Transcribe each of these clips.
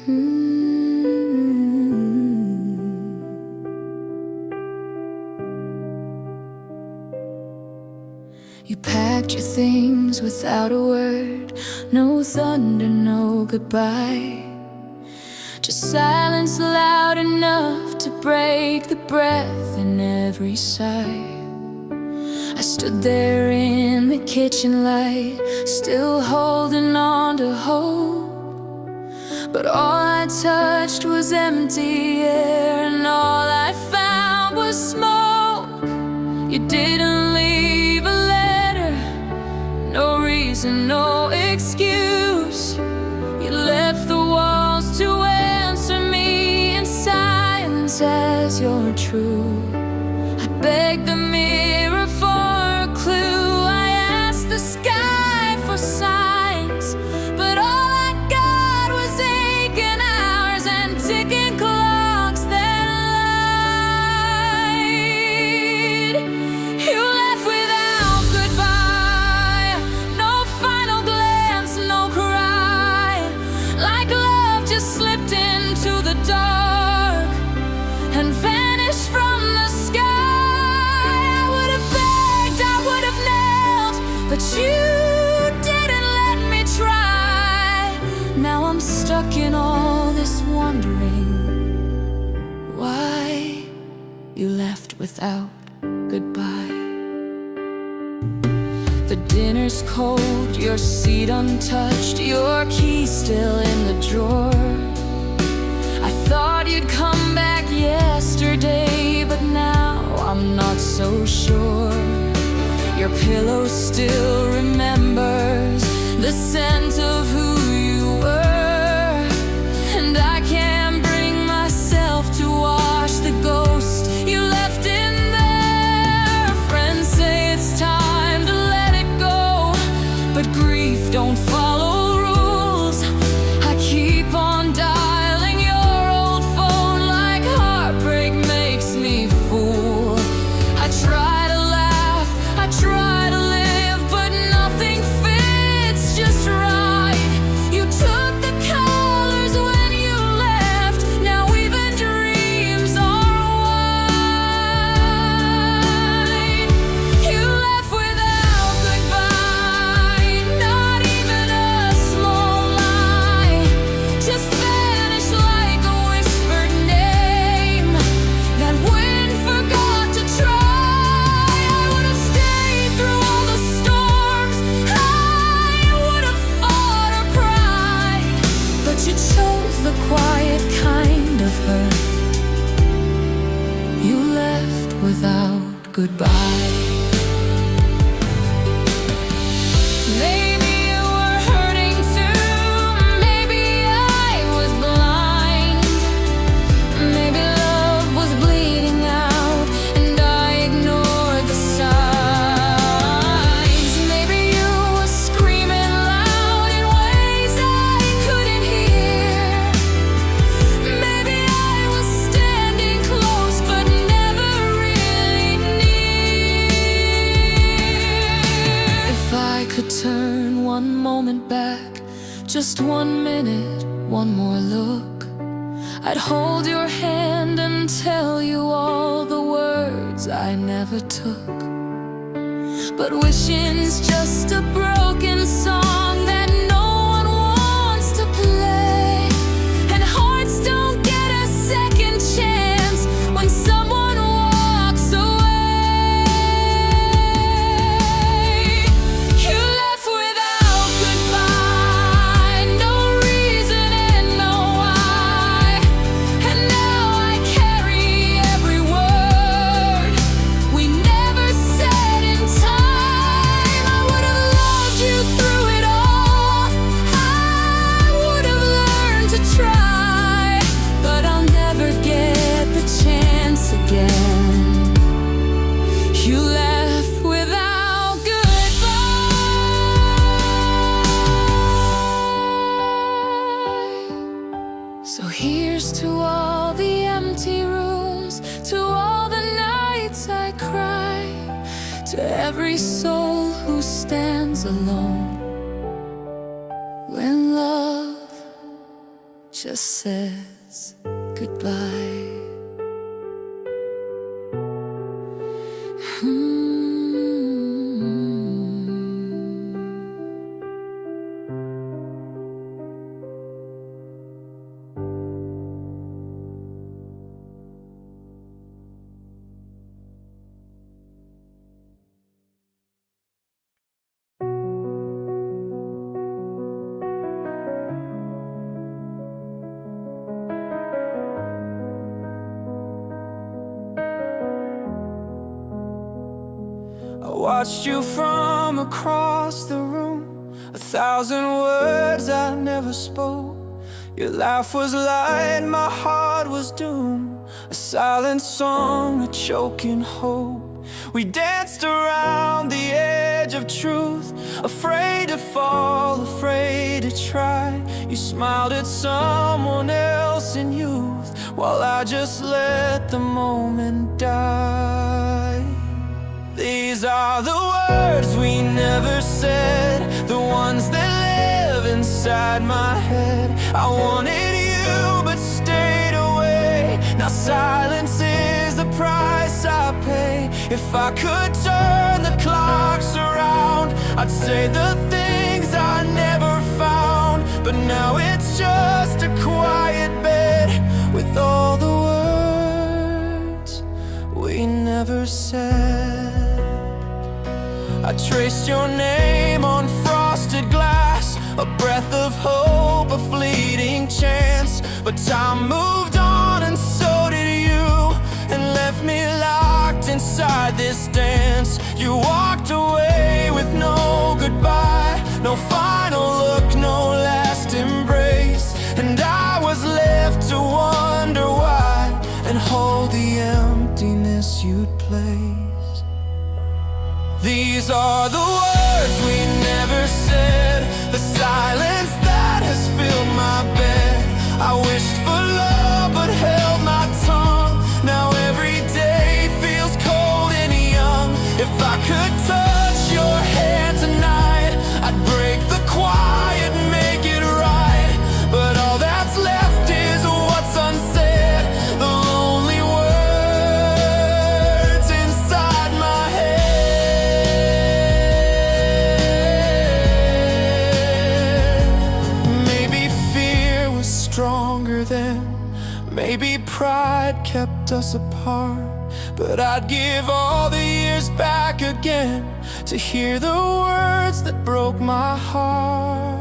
You packed your things without a word, no thunder, no goodbye. Just silence loud enough to break the breath in every sigh. I stood there in the kitchen light, still holding on to hope. But all I touched was empty air, and all I found was smoke. You didn't leave a letter, no reason, no excuse. You left the walls to answer me in silence as your truth. I begged the mirror for a clue, I asked the sky for signs, but all I got was aching hours and ticking clocks that lied. You left without goodbye, no final glance, no cry, like love just slipped into the dark and vanished from the sky. I would have begged, I would have knelt, but you didn't let me try. Now I'm stuck in all this wondering why you left without goodbye. The dinner's cold, your seat untouched, your key still in the drawer. I thought you'd come back yesterday, but now I'm not so sure. Your pillow still remembers the scent of who you were, and I can't bring myself to wash the ghost you left in there. Friends say it's time to let it go, but grief don't follow rules. I keep on dialing your old phone like heartbreak makes me fool. I try to laugh, I try to live, but nothing fits just right. You took the colors when you left, now even dreams are white. You left without goodbye, not even a small lie, just vanished like a whispered name that wind forgot to try. I would have stayed through all the storms, I would have fought or cried, but you chose the quiet kind of hurt. You left without goodbye. Maybe you were hurting too, maybe I was blind, maybe love was bleeding out and I ignored the signs. Maybe you were screaming loud in ways I couldn't hear. Maybe I was standing close but never really near. If I could turn one moment back, just 1 minute, one more look, I'd hold your hand and tell you all the words I never took. But wishing's just a broken song that no one wants to play, and hearts don't get a second chance when someone walks away. You left without goodbye, no reason and no why, and now I carry every word we never said in time. I would have loved you through it all, I would have learned to try, but I'll never get the chance again. You left without goodbye. So here's to all the empty rooms, to all the nights I cry, to every soul who stands alone when love just says goodbye. I watched you from across the room, 1,000 words I never spoke. Your laugh was light, my heart was doom, a silent song, a choking hope. We danced around the edge of truth, afraid to fall, afraid to try. You smiled at someone else in youth, while I just let the moment die. These are the words we never said, the ones that live inside my head. I wanted you but stayed away. Now silence is the price I pay. If I could turn the clocks around, I'd say the things I never found. But now it's just a quiet bed with all the words we never said. I traced your name on frosted glass, a breath of hope, a fleeting chance. But time moved on and so did you, and left me locked inside this dance. You walked away with no goodbye, no final look, no last embrace. And I was left to wonder why, and hold the emptiness you'd place. These are the words we never said, the silence that has filled my bed. I wished for love but held my tongue. Now every day feels cold and young. If I could touch your hand tonight, I'd break the quiet, make it right. But all that's left is what's unsaid, the lonely words inside my head. Stronger then, maybe pride kept us apart. But I'd give all the years back again to hear the words that broke my heart.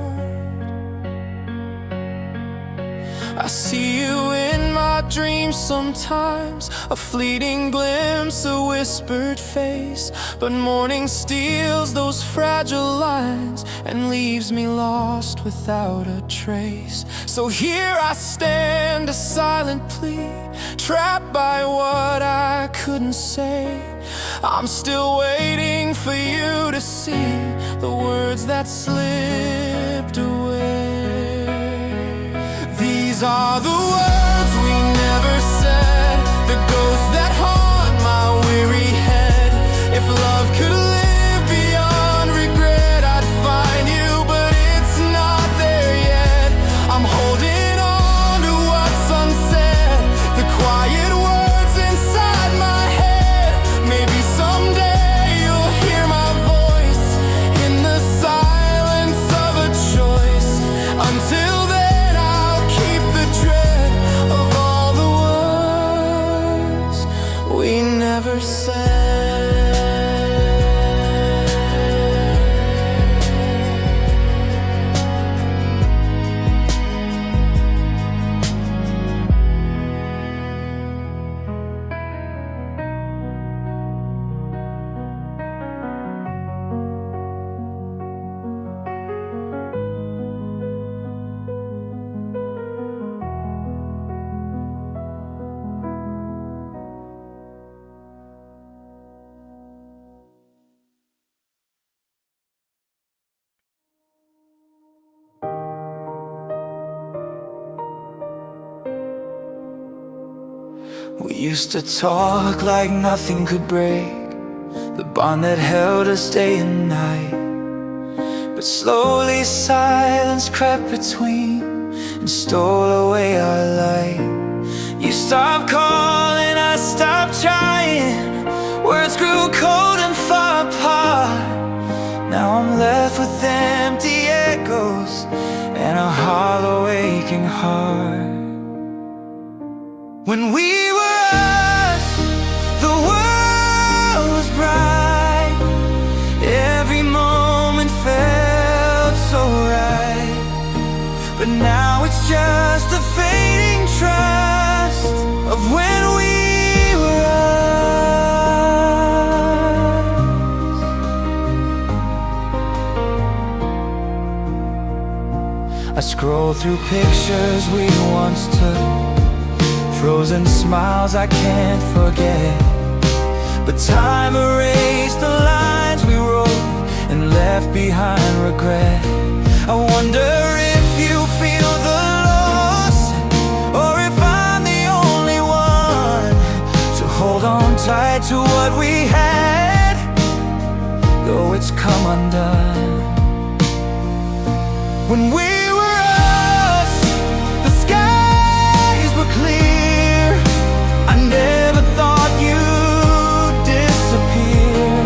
I see you in my dreams sometimes, a fleeting glimpse, a whispered face. But morning steals those fragile lines and leaves me lost without a trace. So here I stand, a silent plea, trapped by what I couldn't say. I'm still waiting for you to see the words that slipped away. These are the words we never said, the ghosts that haunt my weary head. If love could live beyond regret, I'd find you, but it's not there yet. I'm holding on to what's unsaid, the quiet words inside my head. Maybe someday you'll hear my voice in the silence of a choice. Until then I'll keep the dread of all the words we never said. We used to talk like nothing could break the bond that held us day and night. But slowly silence crept between and stole away our light. You stopped calling, I stopped trying. Words grew cold and far apart. Now I'm left with empty echoes and a hollow aching heart. When we were us, the world was bright. Every moment felt so right. But now it's just a fading trust of when we were us. I scroll through pictures we once took, frozen smiles I can't forget. But time erased the lines we wrote and left behind regret. I wonder if you feel the loss, or if I'm the only one to hold on tight to what we had, though it's come undone. When we were us, the skies were clear. I never thought you'd disappear,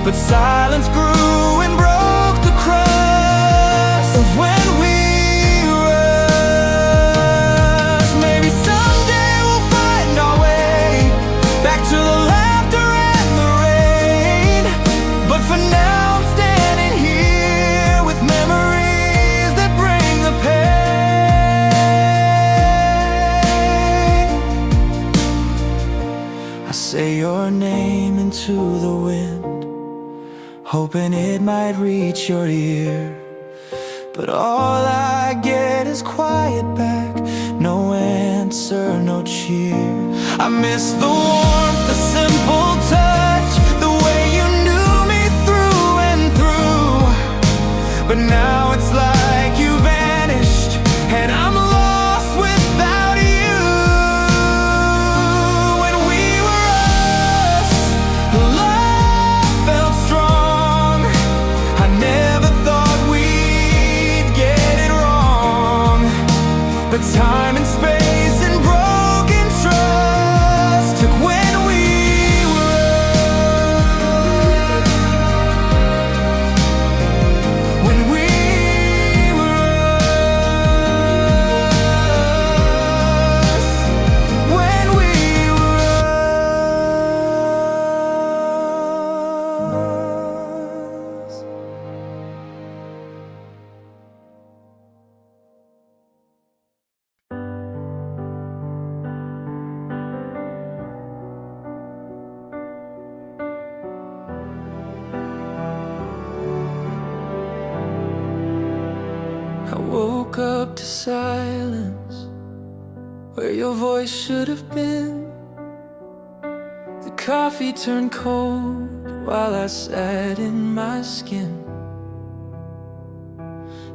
but silence grew and broke the crust of when we were us. Maybe someday we'll find our way back to the laughter and the rain, but for now I'm standing here with memories that bring the pain. I say your name into the wind, hoping it might reach your ear, but all I get is quiet back, no answer, no cheer. I miss the warmth, the simple touch, the way you knew me through and through. But now it's like you vanished and I'm lost without you. When we were us, love felt strong. I never thought we'd get it wrong, but time and space and broken trust took when we were when we were us, when we were us. I woke up to silence where your voice should have been. The coffee turned cold while I sat in my skin.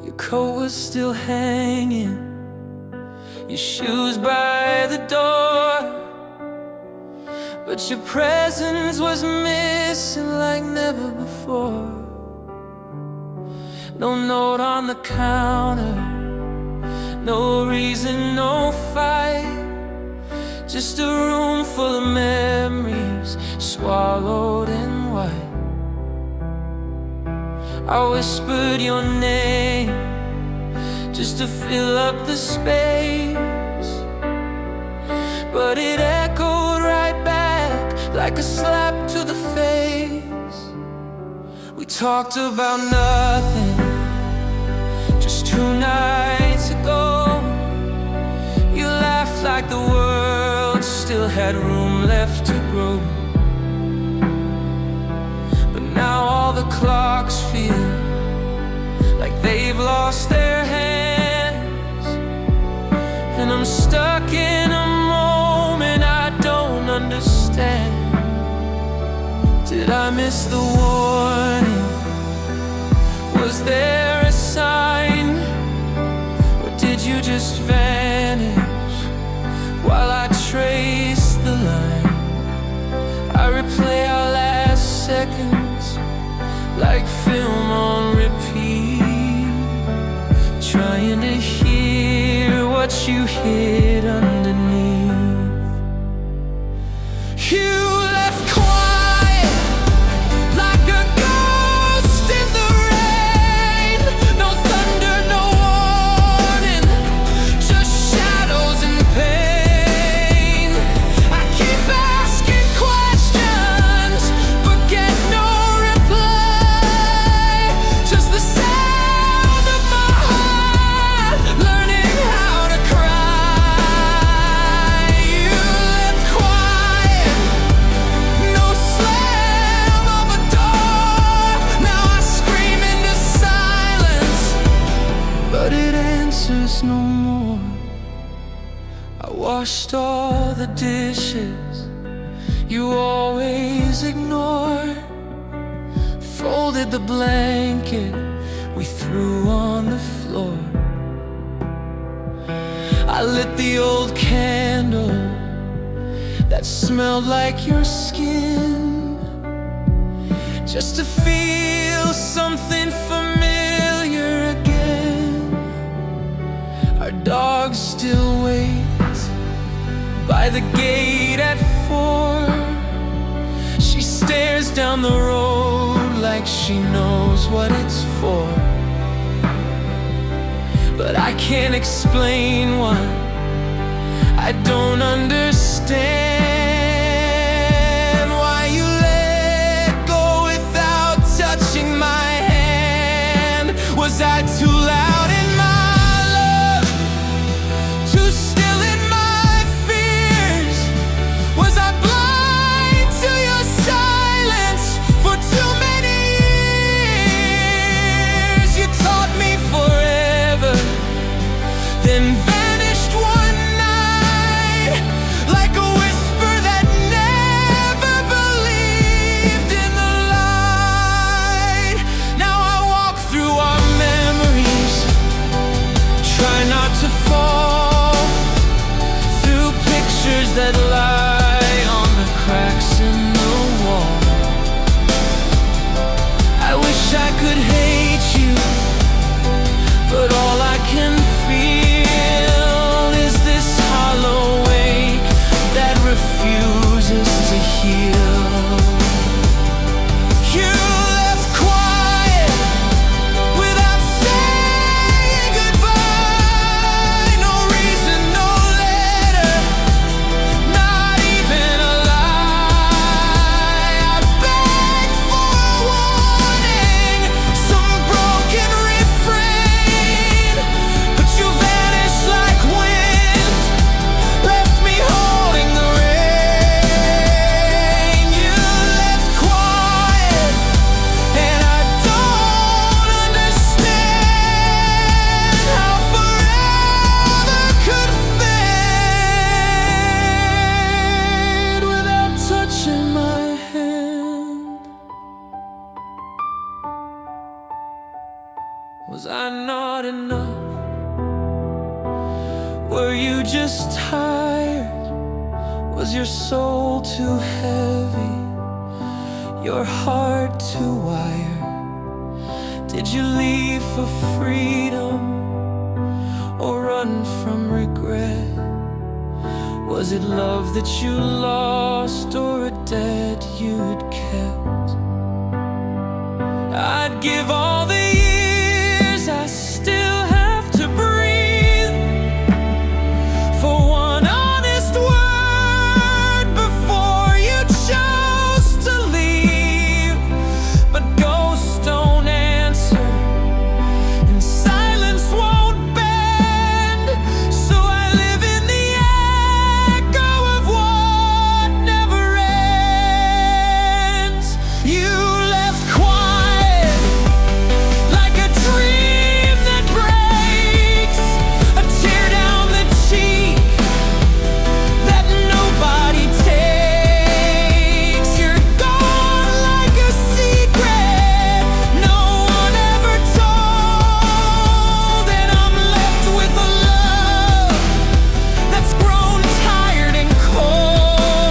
Your coat was still hanging, your shoes by the door, but your presence was missing like never before. No note on the counter, no reason, no fight, just a room full of memories swallowed in white. I whispered your name just to fill up the space, but it echoed right back like a slap to the face. We talked about nothing just 2 nights ago. You laughed like the world still had room left to grow. But now all the clocks feel like they've lost their hands, and I'm stuck in a moment I don't understand. Did I miss the warning? Was there a sign? Or did you just vanish while I trace the line? I replay our last seconds like film on repeat, trying to hear place no more. I washed all the dishes you always ignored, folded the blanket we threw on the floor. I lit the old candle that smelled like your skin, just to feel something familiar again. Our dog still waits by the gate at 4. She stares down the road like she knows what it's for. But I can't explain why. I don't understand why you let go without touching my hand. Was I too loud in my love? Too still in my fears? Was I blind to your silence for too many years? You taught me forever, then vanished one night like a whisper that never believed in the light. Now I walk through our memories, try not to fall through pictures that lie on the cracks in the wall. I wish I could hate you, but all I can feel is this hollow ache that refuses to heal. You left quiet without saying goodbye. No reason, no letter, not even a lie. I begged for a warning, some broken refrain, but you vanished like wind, left me holding the rain. You left quiet, and I don't understand how forever could fade without touching my hand. Was I not enough? Were you just tired? Was your soul too heavy? Your heart too wired? Did you leave for freedom or run from regret? Was it love that you lost or a debt you'd kept? I'd give all the years I still have to breathe for one honest word before you chose to leave. But ghosts don't answer and silence won't bend, so I live in the echo of what never ends. You left quiet like a dream that breaks, a tear down the cheek that nobody takes. You're gone like a secret no one ever told, and I'm left with a love that's grown tired and cold.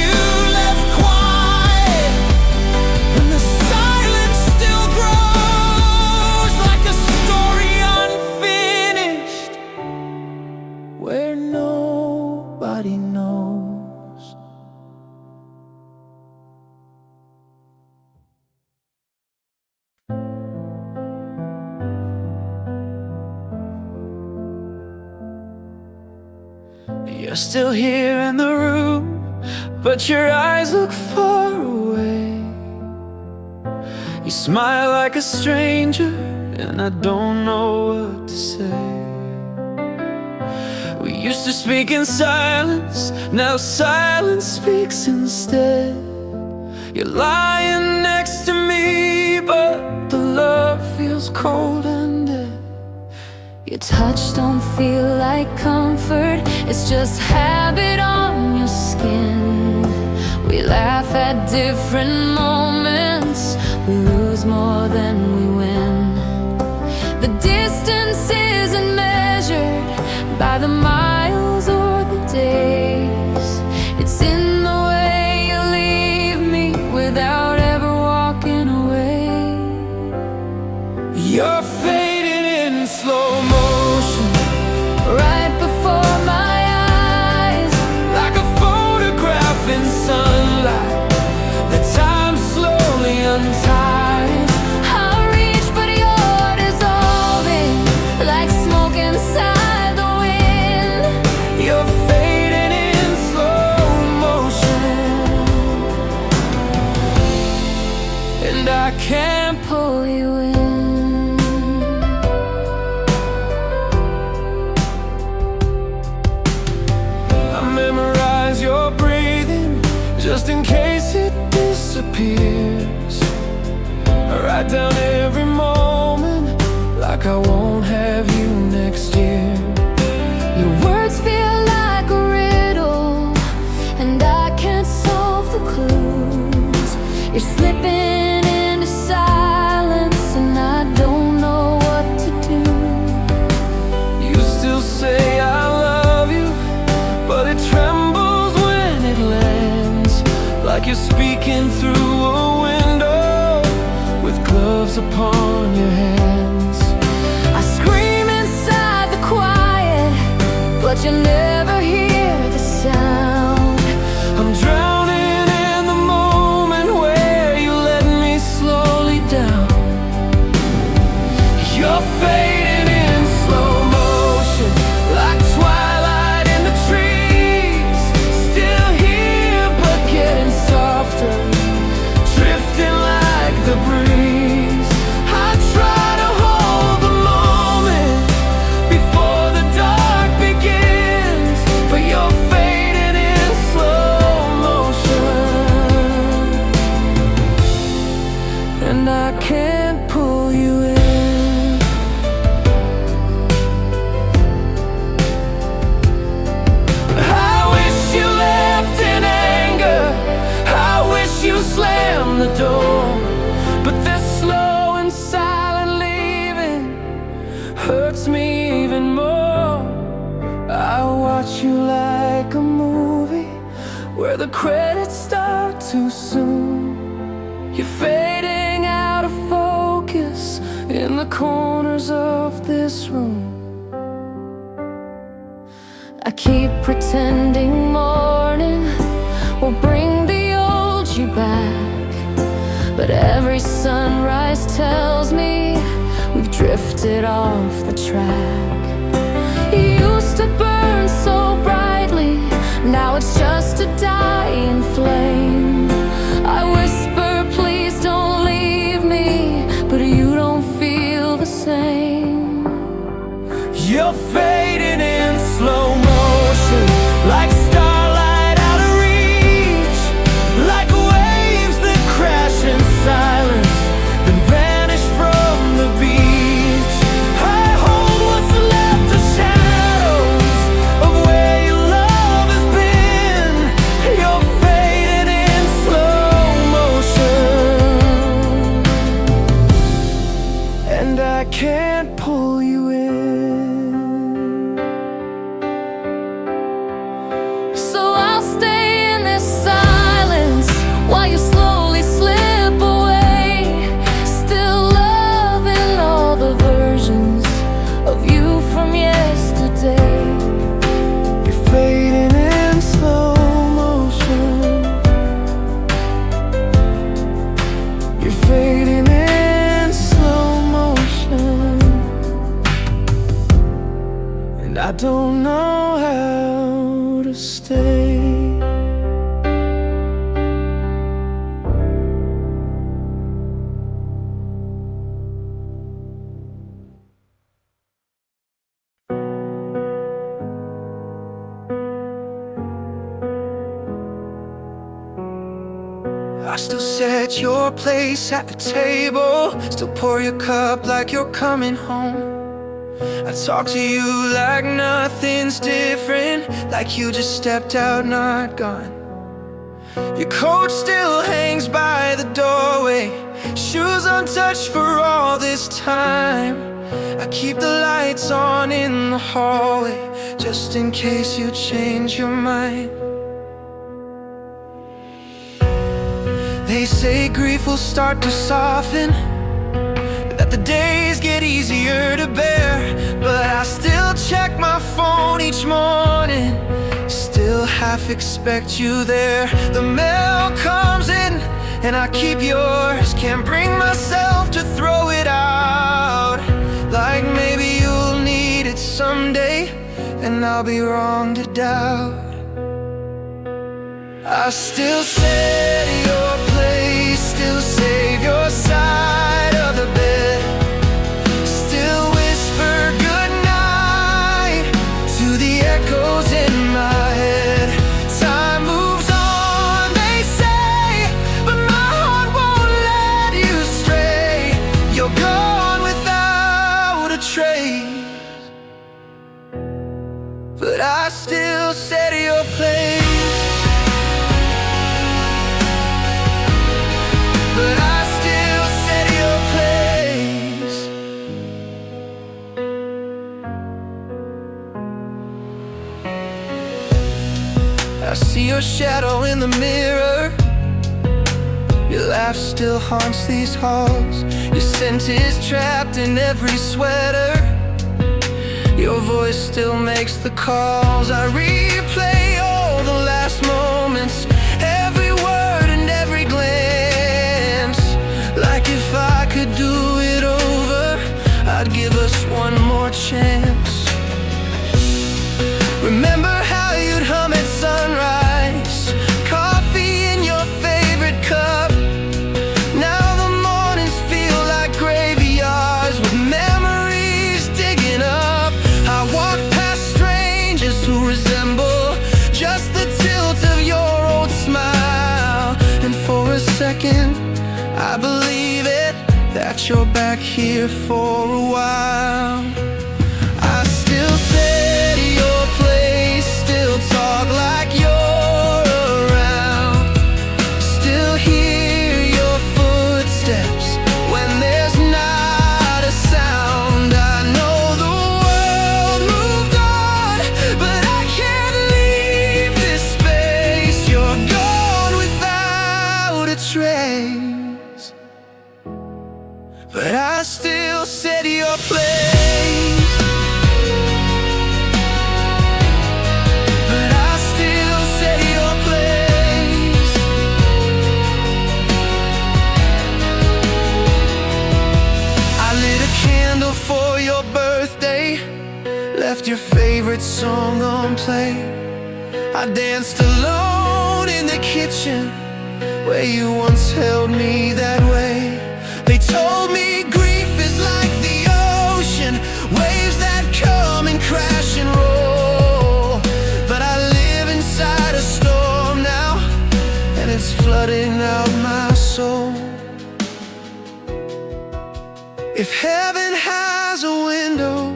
You left quiet when the silence still grows like a story unfinished where nobody knows. You're still here in the room, but your eyes look far away. You smile like a stranger, and I don't know what to say. We used to speak in silence, now silence speaks instead. You're lying next to me, but the love feels cold and dead. Your touch don't feel like comfort, it's just habit on your skin. We laugh at different moments, we lose more than we win. The distance isn't measured by the miles or the days. It's in the way you leave me without ever walking away. You're fading in slow motion, Right before my eyes, like a photograph in sunlight. The time slowly unties. I'll reach but you're dissolving like smoke inside the wind. You're fading in slow motion, and I can't Pull you in. memorize your breathing just in case it disappears. I write down every moment like I won't have you next year. Your words feel like a riddle, and I can't solve the clues. You're slipping into silence, and I don't know what to do. You still say I love you, but it trembles when it lands, like you're speaking through a window with gloves upon your hands. I scream inside the quiet, but you never hear the sound. I'm drowning in the moment where you let me slowly down. You're fading in slow motion, like twilight in the trees. Still here, but getting softer, drifting like the breeze. I try to hold the moment before the dark begins, but you're fading in slow motion, and I can't pull you in. I wish you left in anger, I wish you slammed the door, but this slow and silent leaving hurts me even more. I watch you like a movie where the credits start too soon. You're fading out of focus in the corners of this room. I keep pretending morning will bring the old you back, but every sunrise tells me we've drifted off the track. You used to burn so brightly, now it's just a dying flame. I whisper, please don't leave me, but you don't feel the same. You're fading in slow motion, like starlight out of reach, like waves that crash in silence, then vanish from the beach. I hold what's left of shadows of where your love has been. You're fading in slow motion, and I can't pull you in. So I'll stay in this silence while you slowly slip away, still loving all the versions of you from yesterday. You're fading in slow motion, you're fading in slow motion, and I don't know how to stay. I still set your place at the table, still pour your cup like you're coming home. I talk to you like nothing's different, like you just stepped out, not gone. Your coat still hangs by the doorway, shoes untouched for all this time. I keep the lights on in the hallway, just in case you change your mind. They say grief will start to soften, that the days get easier to bear. But I still check my phone each morning, still half expect you there. The mail comes in and I keep yours, can't bring myself to throw it out. Like maybe you'll need it someday, and I'll be wrong to doubt. I still set your place, still save your side of the bed, still whisper goodnight to the echoes in my head. Time moves on, they say, but my heart won't let you stray. You're gone without a trace, but I still set your place. But I still set your place. I see your shadow in the mirror, your laugh still haunts these halls. Your scent is trapped in every sweater, your voice still makes the calls. I replay all the last moments, every word and every glance. Like if I could do it over, I'd give us one more chance. Remember how you'd hum at sunrise, coffee in your favorite cup. Now the mornings feel like graveyards with memories digging up. I walk past strangers who resemble just the tilt of your old smile, and for a second I believe it, that you're back here for a while. I still set your place, still talk like you're around, still hear your footsteps when there's not a sound. I know the world moved on, but I can't leave this space. You're gone without a trace, but I still set your place. But I still set your place. I lit a candle for your birthday, left your favorite song on play. I danced alone in the kitchen where you once held me that way. They told me grief is like the ocean, waves that come and crash and roll. But I live inside a storm now, and it's flooding out my soul. If heaven has a window,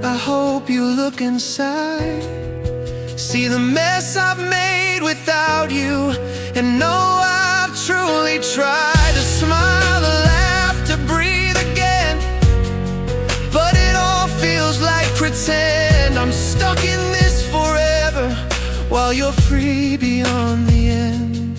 I hope you look inside, see the mess I've made without you, and know I've truly tried to smile, to laugh, to breathe again. But it all feels like pretend. I'm stuck in this forever, while you're free beyond the end.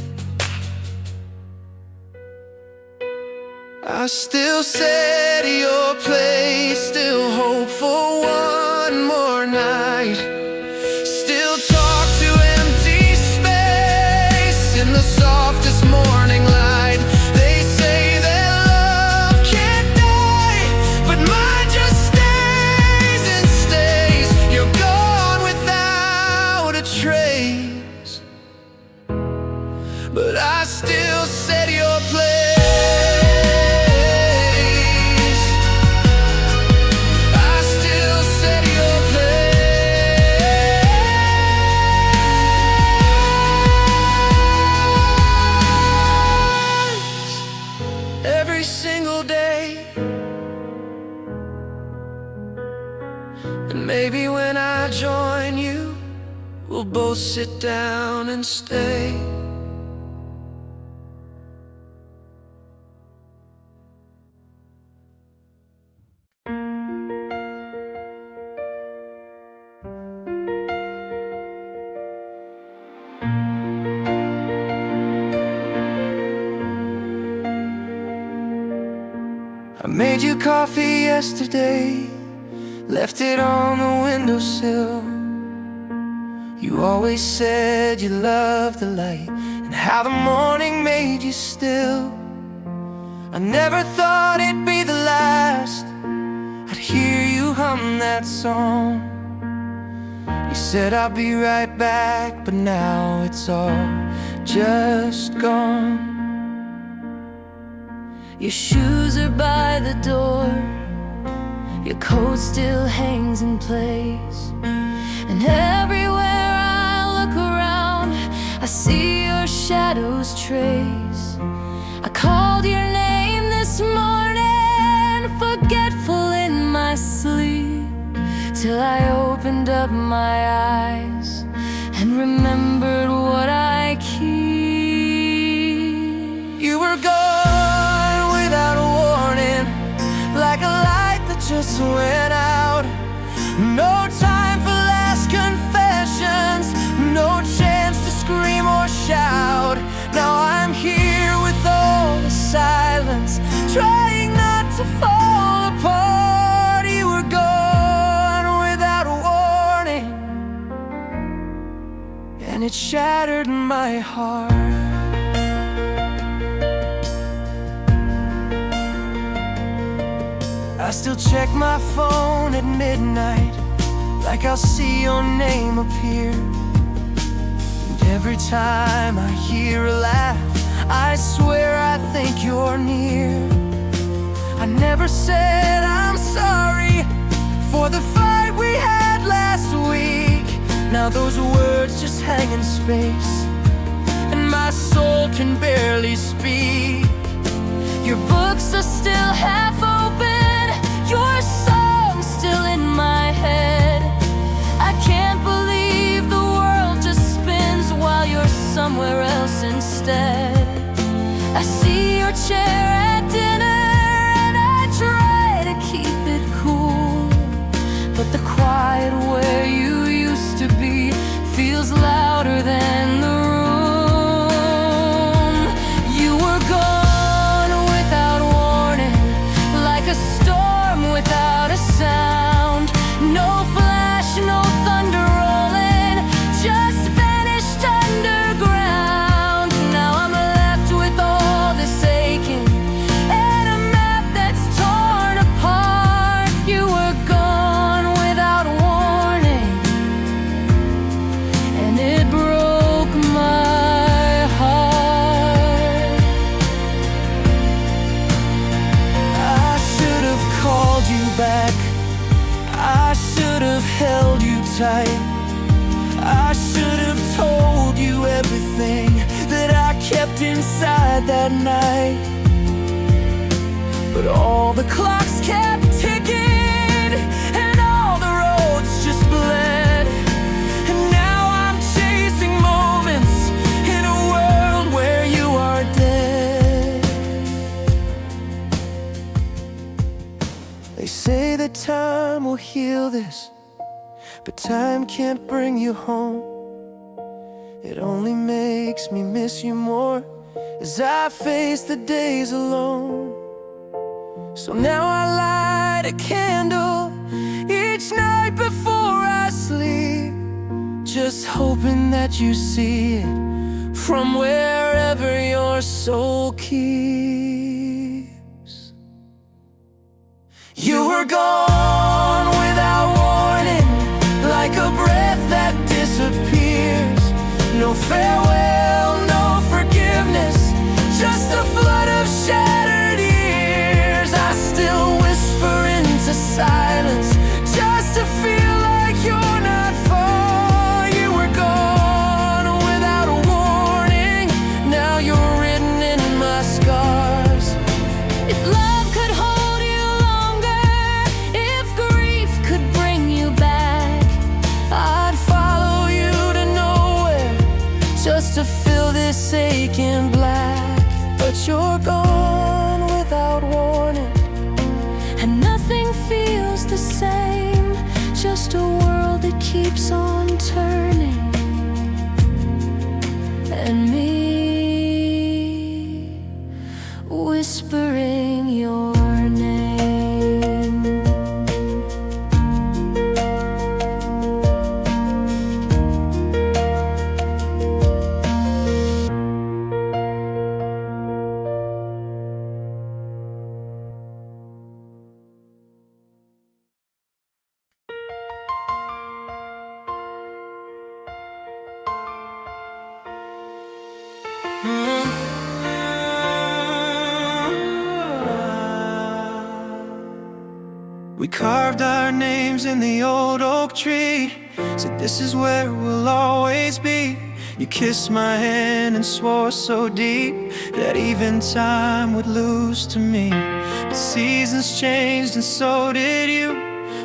I still set your place, still hope for one more night, still talk to empty space in the softest morning light. They say that love can't die, but mine just stays and stays. You're gone without a trace, but I still set your place. I Maybe when I join you, we'll both sit down and stay. I made you coffee yesterday, left it on the windowsill. You always said you loved the light and how the morning made you still. I never thought it'd be the last I'd hear you hum that song. You said I'll be right back, but now it's all just gone. Your shoes are by the door, your coat still hangs in place, and everywhere I look around, I see your shadow's trace. I called your name this morning, forgetful in my sleep, till I opened up my eyes and remembered what I keep. You were gone without a warning, like a light that just went out. No time for last confessions, no chance to scream or shout. Now I'm here with all the silence, trying not to fall apart. You were gone without a warning, and it shattered my heart. I still check my phone at midnight, like I'll see your name appear. And every time I hear a laugh, I swear I think you're near. I never said I'm sorry for the fight we had last week. Now those words just hang in space, and my soul can barely speak. Your books are still half open, your song's still in my head. I can't believe the world just spins while you're somewhere else instead. I see your chair at dinner and I try to keep it cool, but the quiet where you used to be feels louder than the room. You were gone without warning, like a storm without a sound. No flash, no thunder rolling, just vanished underground. Now I'm left with all this aching and a map that's torn apart. You were gone without warning, and it broke my heart. I should have called you back, I should have held you tight, I should have told you everything that I kept inside that night. But all the clocks kept ticking and all the roads just bled, and now I'm chasing moments in a world where you are dead. They say that time will heal this, but time can't bring you home. It only makes me miss you more as I face the days alone. So now I light a candle each night before I sleep, just hoping that you see it from wherever your soul keeps. You were gone without warning, like a breath that disappears. No farewell, no forgiveness, just a flood of shattered years. I still whisper into silence, just to feel like you're not far. You were gone without a warning, now you're written in my scars. If love could hold you longer, if grief could bring you back, the same, just a world that keeps on turning. And me whispering your name. We carved our names in the old oak tree, said this is where we'll always be. You kissed my hand and swore so deep that even time would lose to me. But seasons changed and so did you.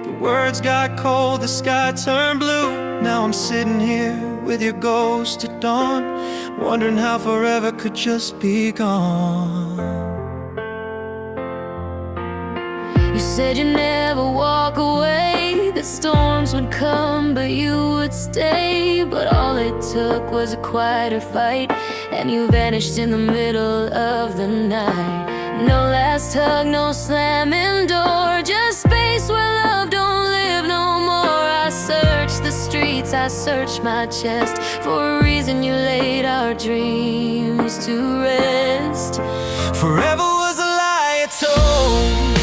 The words got cold, the sky turned blue. Now I'm sitting here with your ghost at dawn, wondering how forever could just be gone. You said you'd never walk away, that storms would come but you would stay. But all it took was a quieter fight, and you vanished in the middle of the night. No last hug, no slamming door, just space where love don't live no more. I searched the streets, I searched my chest for a reason you laid our dreams to rest. Forever was a lie you told,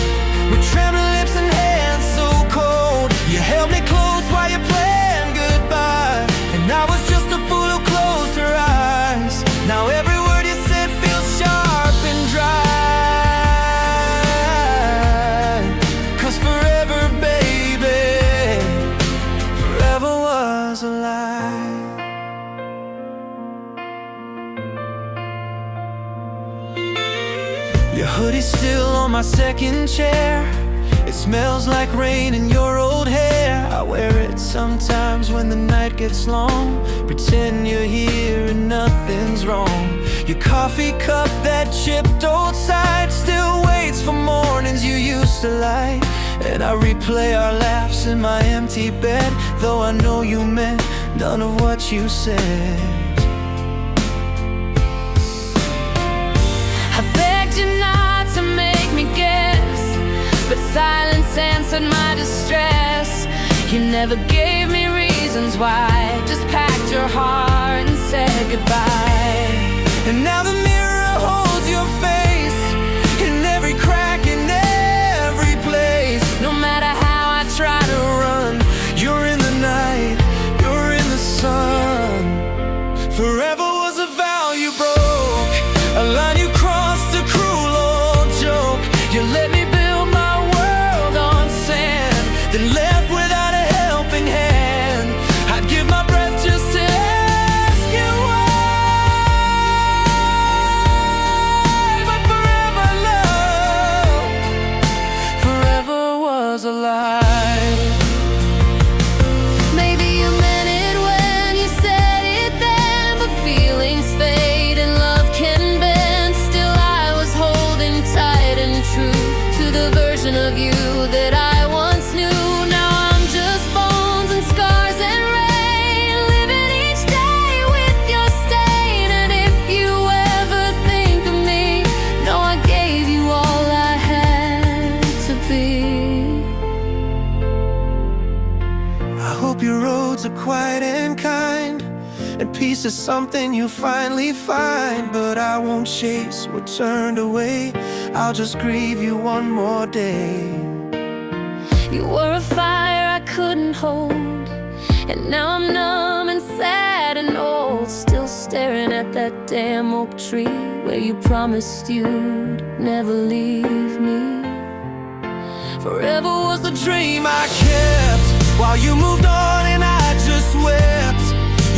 with trembling lips and hands so cold. You held me close while you planned goodbye, and I was just a fool who closed her eyes. Now every word you said feels sharp and dry. 'Cause forever, baby, forever was a lie. Your hoodie's still on my second chair. It smells like rain in your old hair. I wear it sometimes when the night gets long, pretend you're here and nothing's wrong. Your coffee cup, that chipped old side, still waits for mornings you used to light. And I replay our laughs in my empty bed, though I know you meant none of what you said. I begged you not to make me guess, but silence answered my distress. You never gave me reasons why, just packed your heart and said goodbye. And now the mirror holds your face in every crack, in every place. No matter how I try to run, You're in the night, you're in the sun. Forever was a vow you broke, a line you crossed, a cruel old joke. You let me build my world on sand, then left without a helping hand. I'd give my breath just to ask you why. But forever, love, forever was a lie. maybe you meant it when you said it then, but feelings fade and love can bend. Still I was holding tight and true to the version of you that I once knew. Now I'm just bones and scars and rain, living each day with your stain. And if you ever think of me, know I gave you all I had to be. I hope your roads are quiet and kind, and peace is something you finally find. But I won't chase what turned away, I'll just grieve you one more day. You were a fire I couldn't hold, and now I'm numb and sad and old, still staring at that damn oak tree where you promised you'd never leave me. Forever was the dream I kept, while you moved on and I just wept.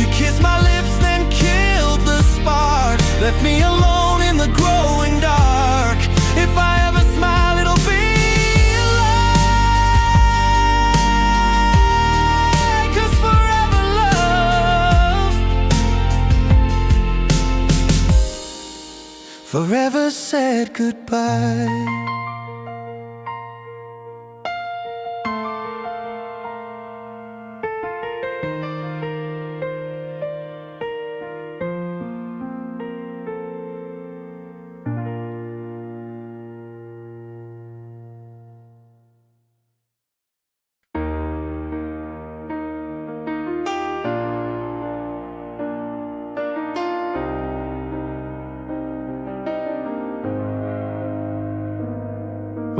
You kissed my lips, then killed the spark, left me alone in the growing dark. If I ever smile, it'll be a lie. 'Cause forever, love, forever said goodbye.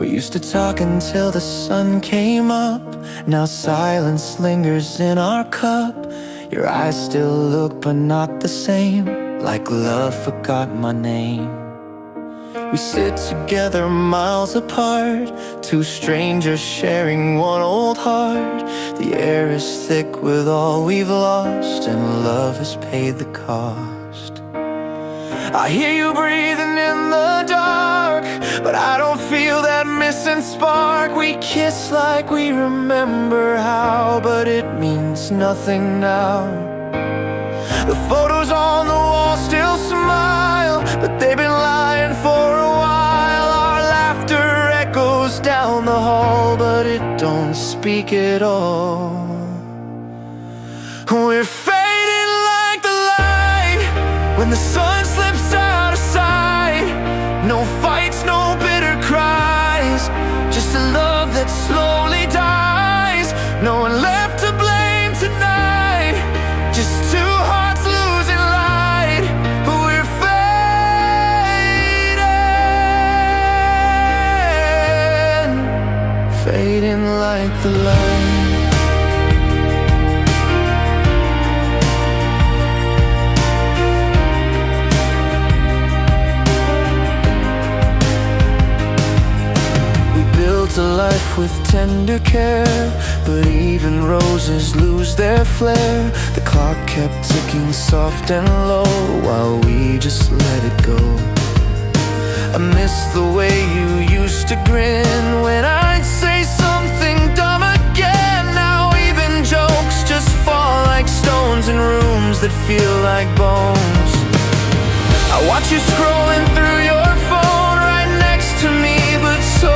We used to talk until the sun came up. Now silence lingers in our cup. Your eyes still look but not the same, like love forgot my name. We sit together miles apart, two strangers sharing one old heart. The air is thick with all we've lost, and love has paid the cost. I hear you breathing in the dark, but I don't feel that missing spark. We kiss like we remember how, but it means nothing now. The photos on the wall still smile, but they've been lying for a while. Our laughter echoes down the hall, but it don't speak at all. We're fading like the light when the sun slips out of sight. No fights, no bitter cries, just a love that slowly dies. No one left to blame tonight, just two hearts losing light. We're fading, fading like the light. A life with tender care, but even roses lose their flair. The clock kept ticking soft and low while we just let it go. I miss the way you used to grin when I'd say something dumb again. Now even jokes just fall like stones in rooms that feel like bones. I watch you scrolling through your phone right next to me, but so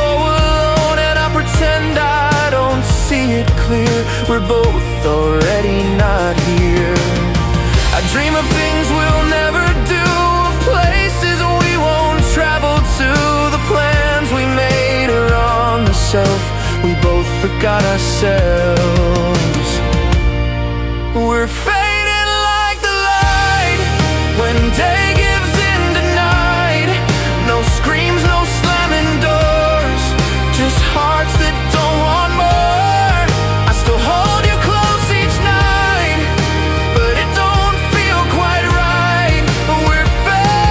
pretend I don't see it clear. We're both already not here. I dream of things we'll never do, of places we won't travel to. The plans we made are on the shelf, we both forgot ourselves. We're fading like the light when day gives into night. No screams, no slamming doors, just hearts that don't want more. I still hold you close each night, but it don't feel quite right. We're fading,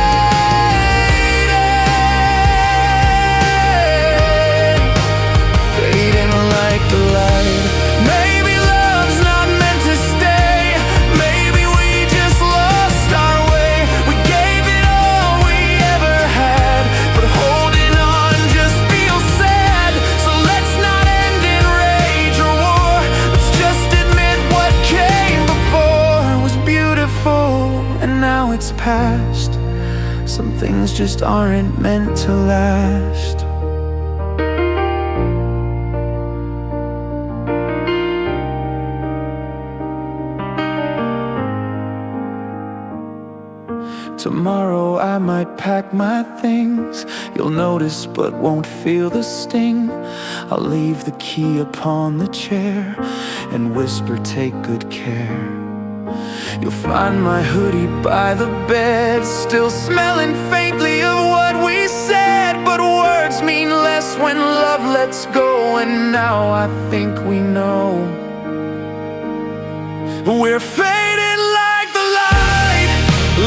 fading like the light. Maybe love's not meant to stay, maybe we just lost our way. We gave it all we ever had, but holding on just feels sad. So let's not end in rage or war, let's just admit what came before was beautiful, and now it's past. Some things just aren't meant to last. Tomorrow I might pack my things. You'll notice but won't feel the sting. I'll leave the key upon the chair and whisper, take good care. You'll find my hoodie by the bed, still smelling faintly of what we said. But words mean less when love lets go, and now I think we know. We're fading like the light,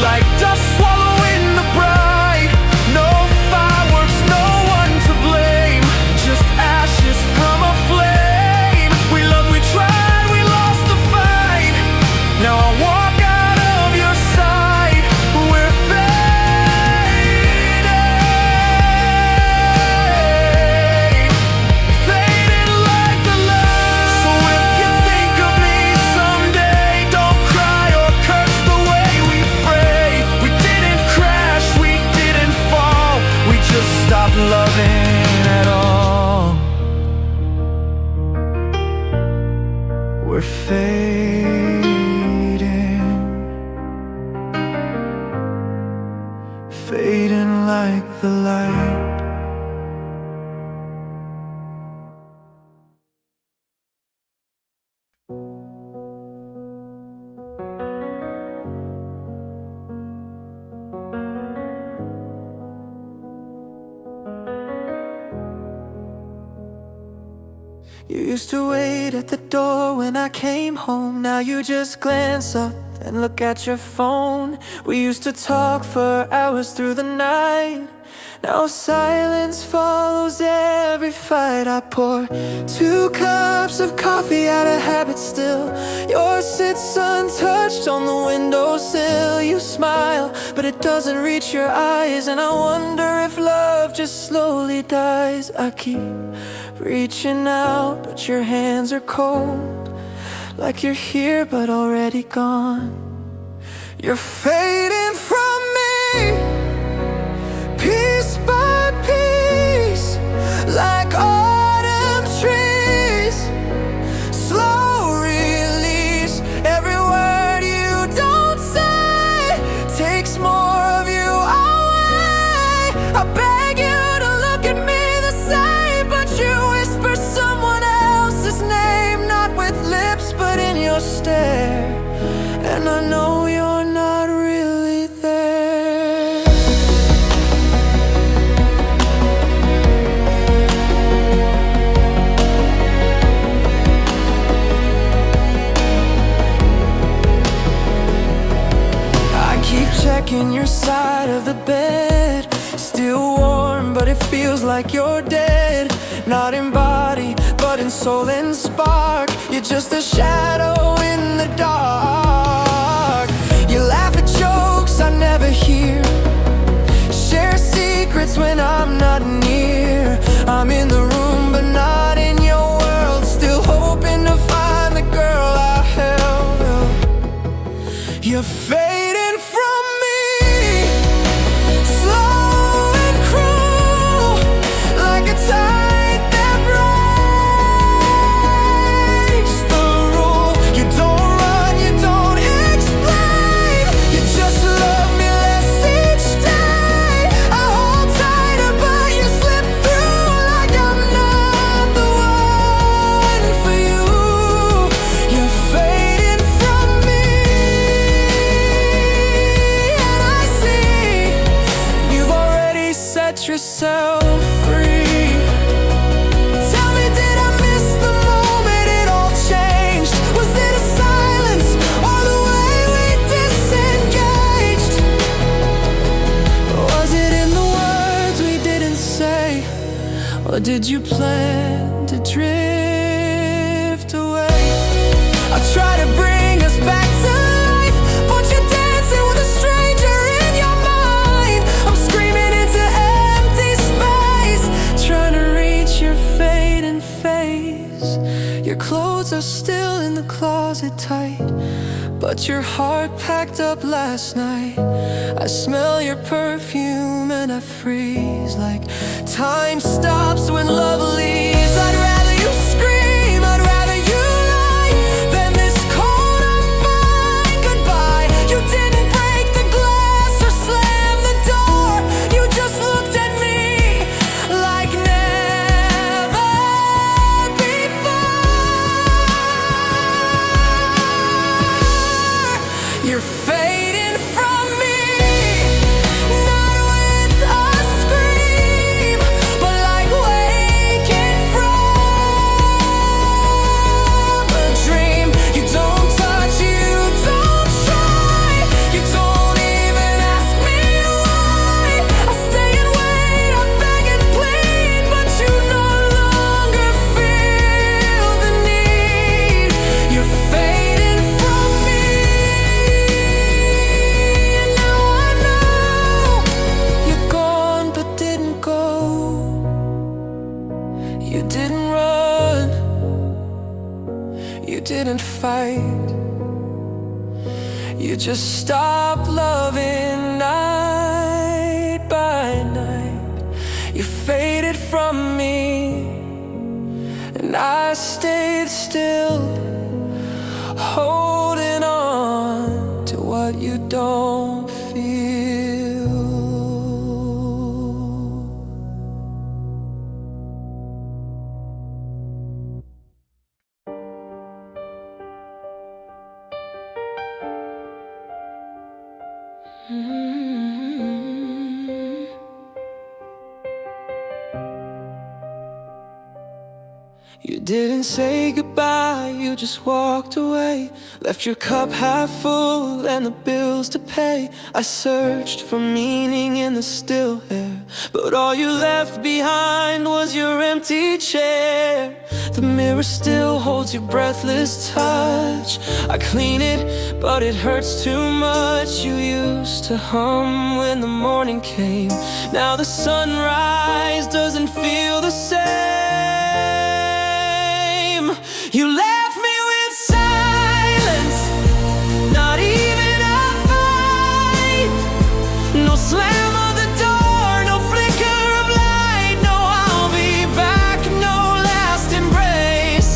like dust swallowing the bright. No fireworks, no one to blame, just ashes from a flame. We loved, we tried, we lost the fight. Now I walk out of your sight. We're fading, fading like the light. So if you think of me someday, don't You used to wait at the door when I came home. Now you just glance up and look at your phone. We used to talk for hours through the night. Now silence follows every fight. I pour 2 cups of coffee out of habit still. Yours sits untouched on the windowsill. You smile, but it doesn't reach your eyes, and I wonder if love just slowly dies. I keep reaching out, but your hands are cold, like you're here but already gone. You're fading from me, piece by piece, like autumn trees. Slow release, every word you don't say takes more of you away. I beg you to look at me the same, but you whisper someone else's name, not with lips but in your stare. And I know you're not really there. I keep checking your side of the bed. Still warm, but it feels like you're dead. Not in body, but in soul and spark. You're just a shadow in the dark. You laugh at jokes I never hear, share secrets when I'm not near. I'm in the room but not in your world, still hoping to find the girl I held. You're fading from me, slow and cruel, like a tide that breaks the rule. You don't run, you don't explain, you just love me less each day. I hold tighter but you slip through, like I'm not the one for you. You're fading from me, and I see you've already set yourself free. Tell me, did I miss the moment it all changed? Was it a silence or the way we disengaged? Was it in the words we didn't say, or did you plan to drift away? I try to bring us back to life, but you're dancing with a stranger in your mind. I'm screaming into empty space, trying to reach your fading face. Your clothes are still in the closet tight, but your heart packed up last night. I smell your perfume and I freeze, like time stops when love leaves. I'd rather you scream, I'd rather you lie, than this cold unfine goodbye. You didn't break the glass or slam the door, you just looked at me like never before. You're fading from me, not with a scream, but like waking from a dream. You don't touch, you don't try, you don't even ask me why. I stay and wait, I beg and plead, but you no longer feel the need. You're fading from me, and now I know you're gone but didn't go. You didn't run, you didn't fight, you just stopped loving night by night. You faded from me, and I stayed still, holding on to what you don't feel. You didn't say goodbye, you just walked away. Left your cup half full and the bills to pay. I searched for meaning in the still air, but all you left behind was your empty chair. The mirror still holds your breathless touch. I clean it, but it hurts too much. You used to hum when the morning came. Now the sunrise doesn't feel the same. You left me with silence, not even a fight. No slam of the door, no flicker of light. No, I'll be back, no last embrace.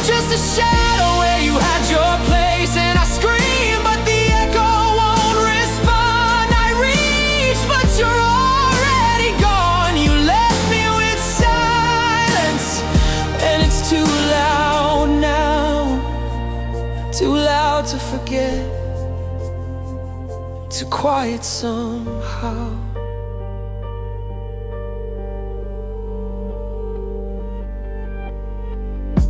Just a shadow where you had your place. And I scream, but the echo won't respond. I reach, but you're already gone. You left me with silence, and it's too loud now, too loud to forget, too quiet somehow.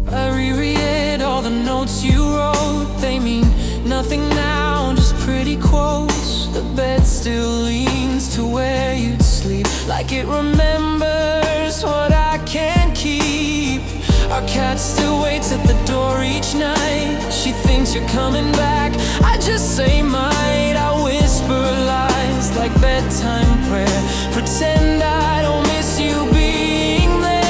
I reread all the notes you wrote. They mean nothing now, just pretty quotes. The bed still leans to where you'd sleep, like it remembers what I can't keep. Our cat still waits at the door each night. She thinks you're coming back. I just say might. I whisper lies like bedtime prayer. Pretend I don't miss you being there.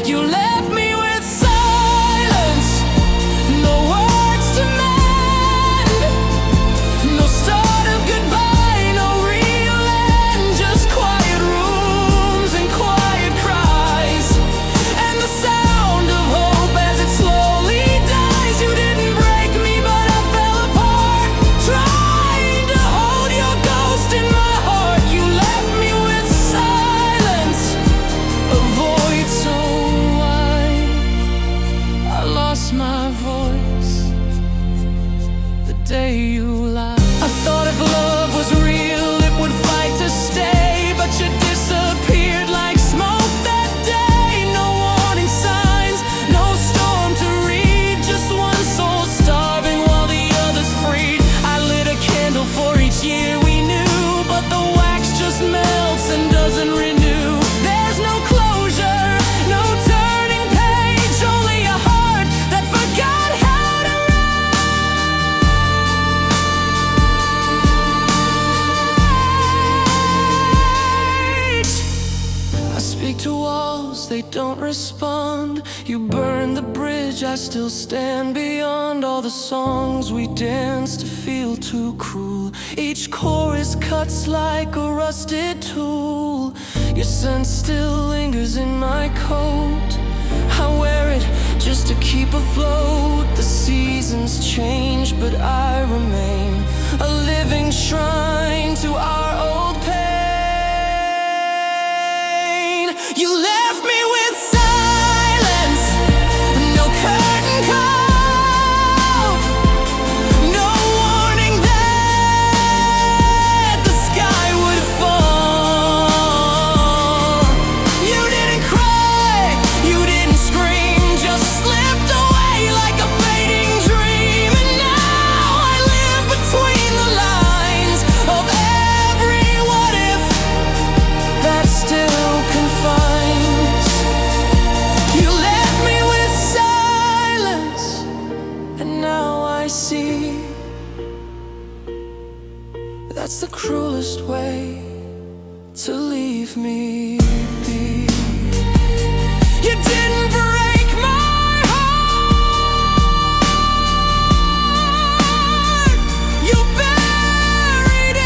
You left me with silence, no words to mend, no start of goodbye, no real end. Just quiet rooms and quiet cries, and the sound of hope as it slowly dies. You didn't break me, but I fell apart, trying to hold your ghost in my heart. You left me with silence, a void so wide. I lost my voice the day you lied. I thought if love was real, it would fight to stay, but you disappeared like smoke that day. No warning signs, no storm to read, just one soul starving while the others freed. I lit a candle for each year we knew, but the wax just melts and doesn't renew. There's no closure, no turning page, only a heart that forgot how to write. I speak to walls, they don't respond. You burn the bridge, I still stand beyond. All the songs we danced to feel too cruel. Each chorus cuts like a rusted tool. Your scent still lingers in my coat. I wear it just to keep afloat. The seasons change, but I remain a living shrine to our old pain. You left me with silence, no curtain call, no warning that the sky would fall. You didn't cry, you didn't scream, just slipped away like a fading dream. And now I live between the lines of every what if that still confines. You left me with silence, and now I see that's the cruelest way to leave me be. You didn't break my heart, you buried it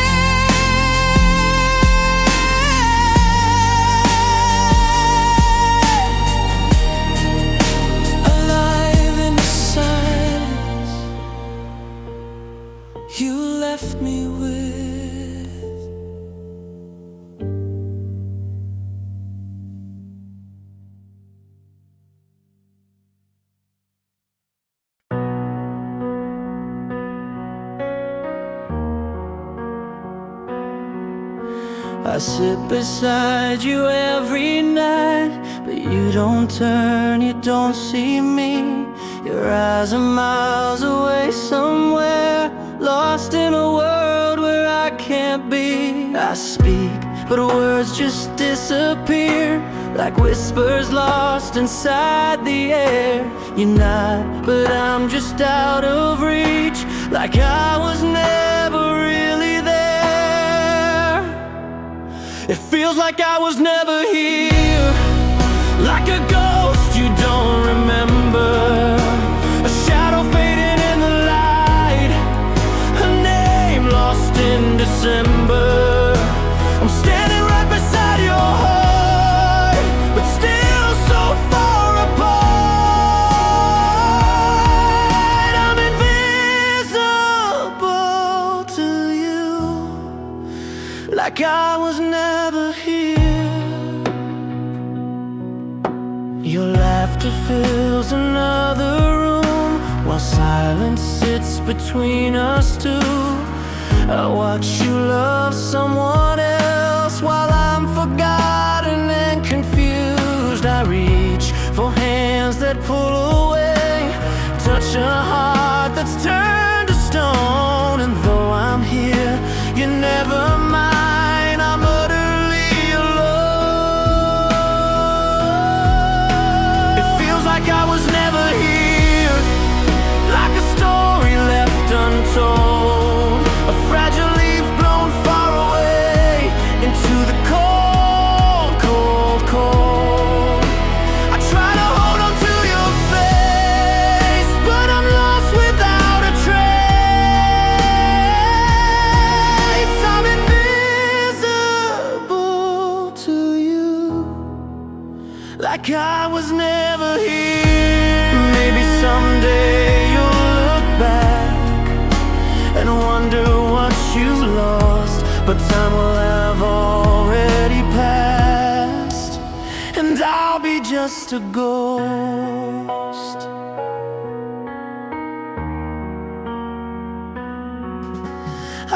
alive in the silence you left me with. I sit beside you every night, but don't turn, you don't see me. Your eyes are miles away somewhere, lost in a world where I can't be. I speak, but words just disappear, like whispers lost inside the air. You're not, but I'm just out of reach, like I was never really there. It feels like I was never here, like a ghost you don't remember, a shadow fading in the light, a name lost in December. I'm standing right beside your heart, but still so far apart. I'm invisible to you, like I was never here. Your laughter fills another room, while silence sits between us two. I watch you love someone else while I'm forgotten and confused. I reach for hands that pull away, touch a heart that's turned to stone. And though I'm here, you're never mine. I'm utterly alone. It feels like I was never here, like a story left untold, a fragile leaf blown far away into the cold, cold, cold. I try to hold on to your face, but I'm lost without a trace. I'm invisible to you, like I was never here. Maybe someday you'll look back and wonder what you lost, but time will have already passed, and I'll be just a ghost.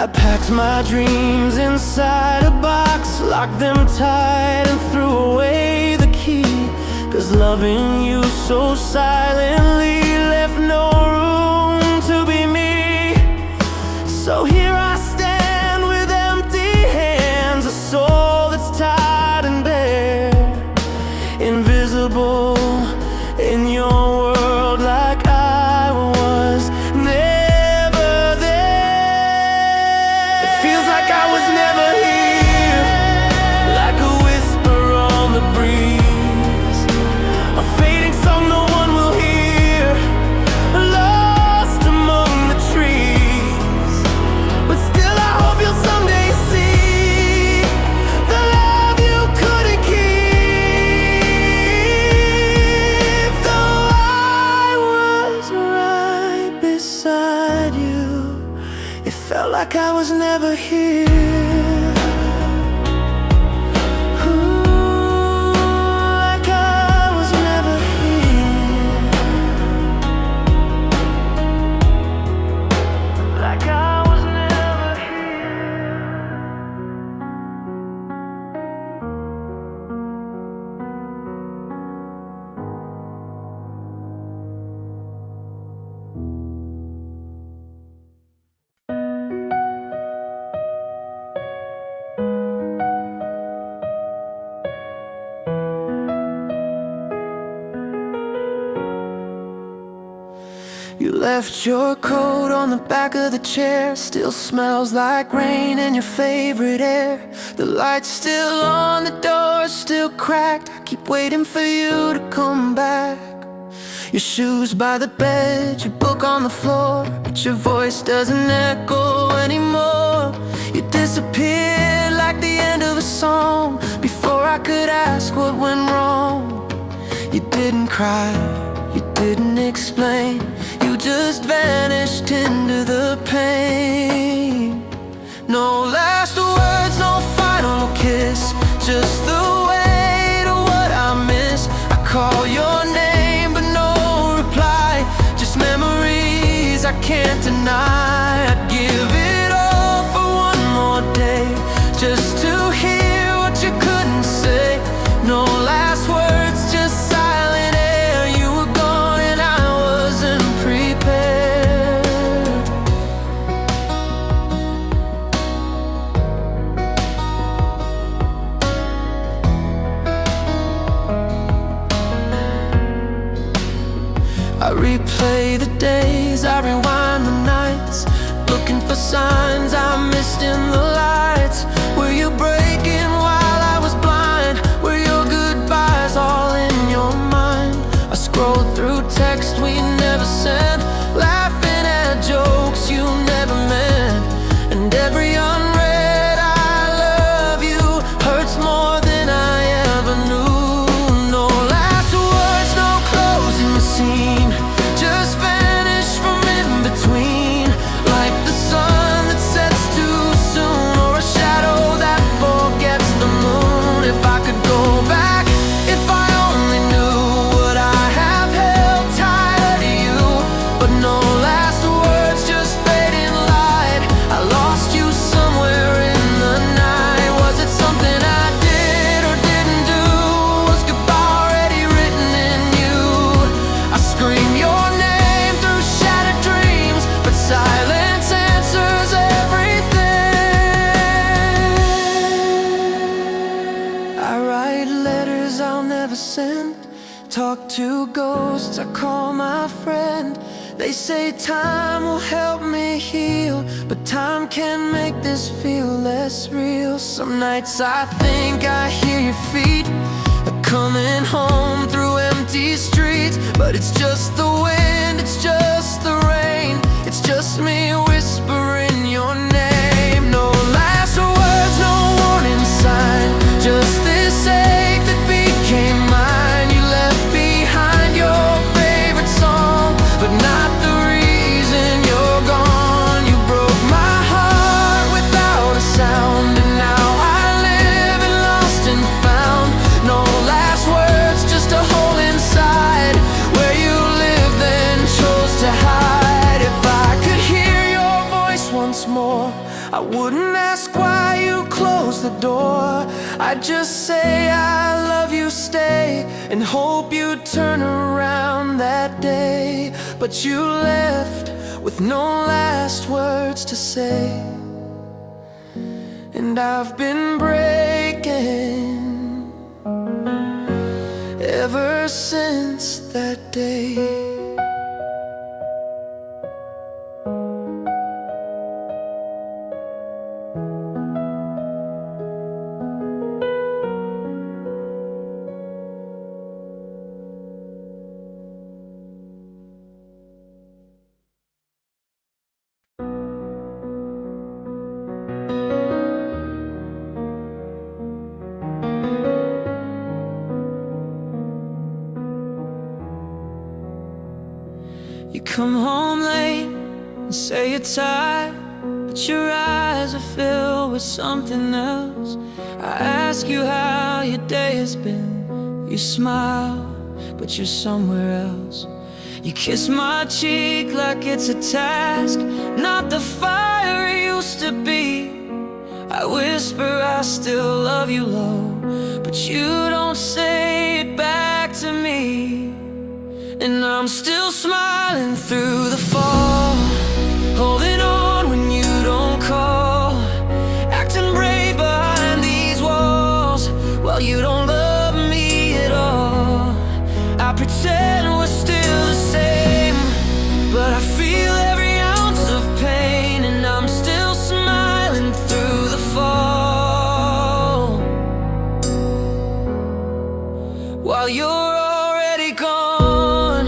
I packed my dreams inside a box, locked them tight and threw away the key, 'cause loving you so silently left no room to be me. So here I stand with empty hands, a soul that's tired and bare, invisible in your world, like I was never there. It feels like I was never here, like a whisper on the breeze, a fading song no one will hear, lost among the trees. But still I hope you'll someday see the love you couldn't keep. Though I was right beside you, it felt like I was never here. Ooh, like I was never here, like I was never here. You left your coat on the back of the chair, still smells like rain and your favorite air. The light's still on, the door's still cracked. I keep waiting for you to come back. Your shoes by the bed, your book on the floor, but your voice doesn't echo anymore. You disappeared like the end of a song, before I could ask what went wrong. You didn't cry, you didn't explain, you just vanished into the pain. No last words, no final kiss, just the weight of what I miss. I call your name but no reply, just memories I can't deny. I'd give it all for one more day, just to hear what you couldn't say. No last words, just silence. days, I rewind the nights, looking for signs I missed in the lights. Were you breaking while I was blind? Were your goodbyes all in your mind? I scrolled through text we never sent, laughing at jokes you never meant. And every unread I love you hurts more than I ever knew. No last words, no closing the scene, just vanish from in between, like the sun that sets too soon, or a shadow that forgets the moon. If I could go back, if I only knew what I have held tighter to you. But no last words, just fading light. I lost you somewhere in the night. Was it something I did or didn't do? Was goodbye already written in you? I scream your name through shattered dreams, but silence answers everything. I write letters I'll never send, talk to ghosts I call my friend. They say time will help me heal, but time can make this feel less real. Some nights I think I hear your feet coming home through empty streets, but it's just the wind, it's just the rain, it's just me whispering your name. No last words, no warning sign, just this ache that became mine. You left behind your favorite song, but not the reason you're gone. You broke my heart without a sound, and now I live in lost and found. No last words, just a hole inside where you live then chose to hide. If I could hear your voice once more, I wouldn't ask why you closed the door. I'd just say I love you, stay, and hope you'd turn around that day. But you left with no last words to say, and I've been breaking ever since that day. You come home late and say you're tired, but your eyes are filled with something else. I ask you how your day has been. You smile, but you're somewhere else. You kiss my cheek like it's a task, not the fire it used to be. I whisper I still love you low, but you don't say it back to me. And I'm still smiling through the fall, holding on when you don't call, acting brave behind these walls while you don't love me at all. I pretend we're still the same, but I feel every ounce of pain, and I'm still smiling through the fall while you're already gone.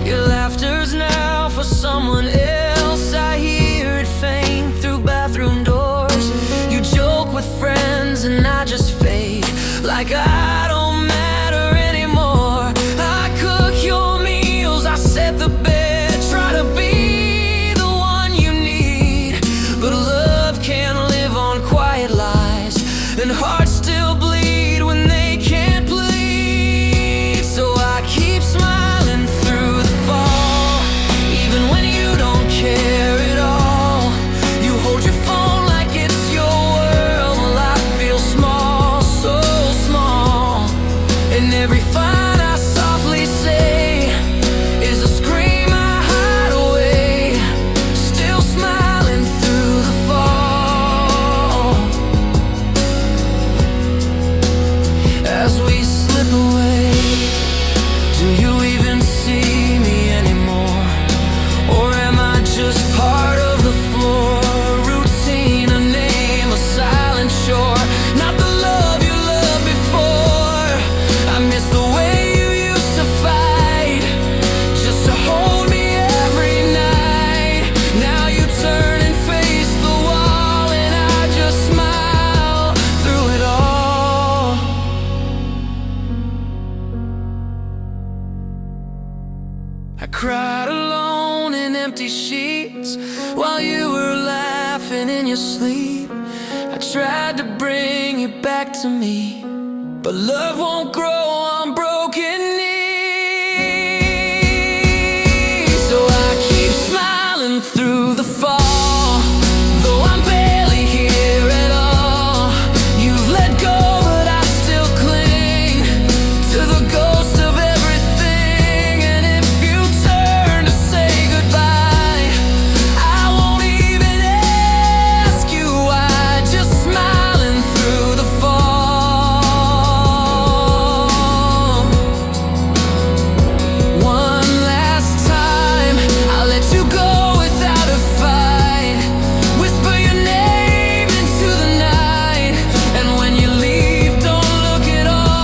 Your laughter's now for someone else. I hear it faint through bathroom doors. You joke with friends and I just fade like I don't matter anymore. I cook your meals, I set the bed, try to be the one you need. But love can't live on quiet lies, and hearts still bleed when they can't bleed. So I keep smiling through the fall, even when you don't care at all. You hold your phone like it's your world. Well, I feel small, so small. I cried alone in empty sheets while you were laughing in your sleep. I tried to bring you back to me, but love won't grow on broken knees. So I keep smiling through the fall, though I'm barely here at all. You've let go, but I still cling to the ghost of everything. And if you turn to say goodbye, I won't even ask you why. Just smiling through the fall. One last time, I'll let you go without a fight. Whisper your name into the night, and when you leave, don't look at all.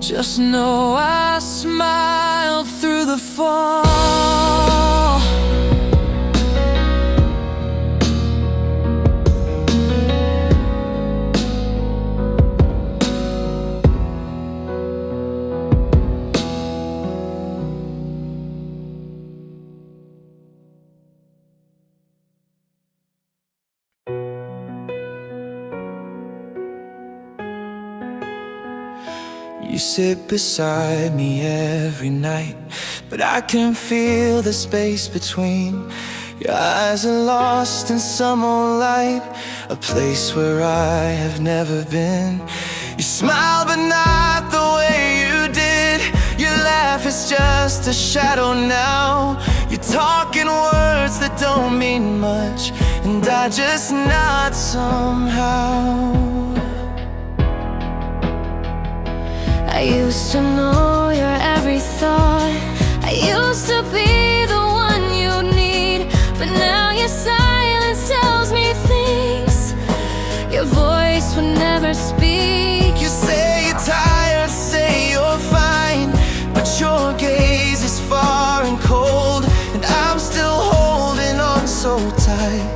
Just know I smiled through the fall. You sit beside me every night, but I can feel the space between. Your eyes are lost in summer light, a place where I have never been. You smile but not the way you did. Your laugh is just a shadow now. You're talking words that don't mean much, and I just nod somehow. I used to know your every thought. I used to be the one you need, but now your silence tells me things your voice would never speak. You say you're tired, say you're fine, but your gaze is far and cold, and I'm still holding on so tight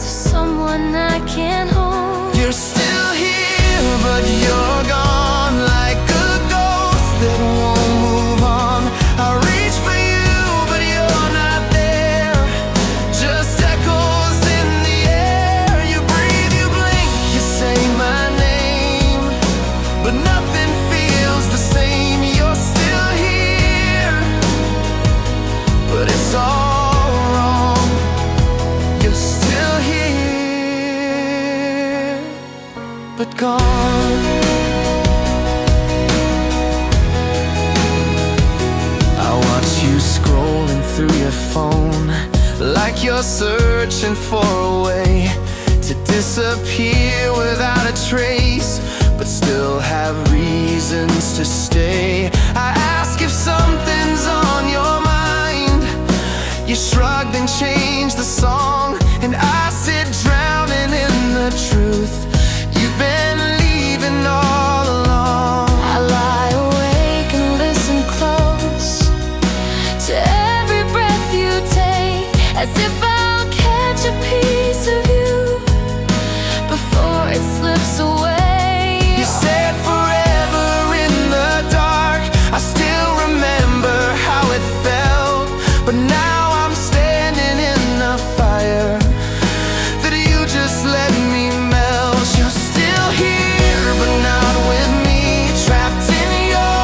to someone I can't hold. You're still here, but you're gone, like a ghost that won't move on. I reach for you, but you're not there, just echoes in the air. You breathe, you blink, you say my name, but nothing feels the same. You're still here, but it's all wrong. You're still here, but gone. I watch you scrolling through your phone, like you're searching for a way to disappear without a trace, but still have reasons to stay. I ask if something's on your mind. You shrugged and changed the song, and I sit drowning in the truth you've been leaving all along. I lie awake and listen close to every breath you take, as if I'll catch a piece of you before it slips away. You said forever in the dark. I still remember how it felt, but now I'm standing in the fire that you just let me melt. You're still here, but not with me, trapped in your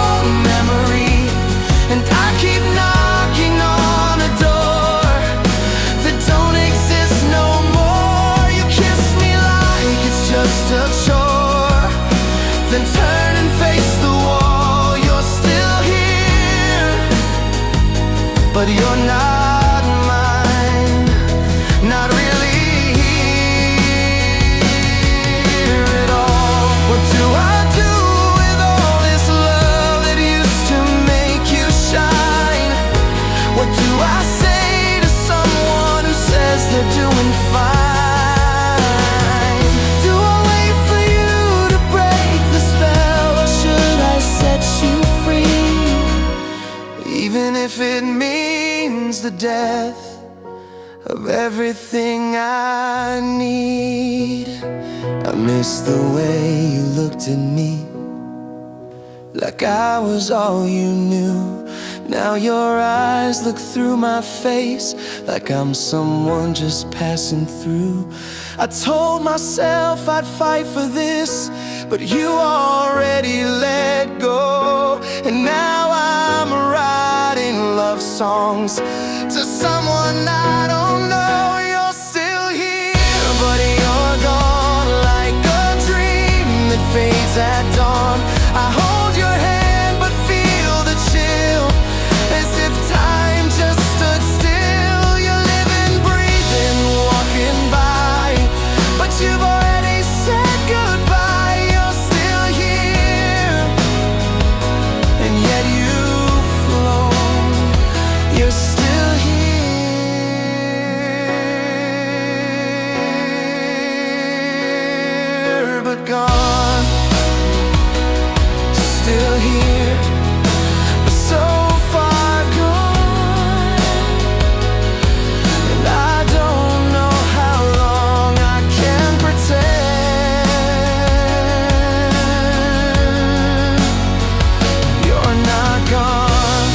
own memory, and I keep knocking on a door that don't exist no more. You kiss me like it's just a chore, then turn and face the wall. You're still here, but you're not mine, not really here at all. What do I do with all this love that used to make you shine? What do I say to someone who says they're doing fine? Do I wait for you to break the spell, or should I set you free? Even if it means the death of everything I need. I miss the way you looked at me like I was all you knew. Now your eyes look through my face like I'm someone just passing through. I told myself I'd fight for this, but you already let go. And now I'm writing love songs to someone I don't know. You're still here, but you're gone like a dream that fades at dawn. I hold your hand but feel the chill, as if time just stood still. You're living, breathing, walking by, but you've already said goodbye. You're still here, and yet you've flown. You're still here, but gone. Still here, but so far gone. And I don't know how long I can pretend you're not gone.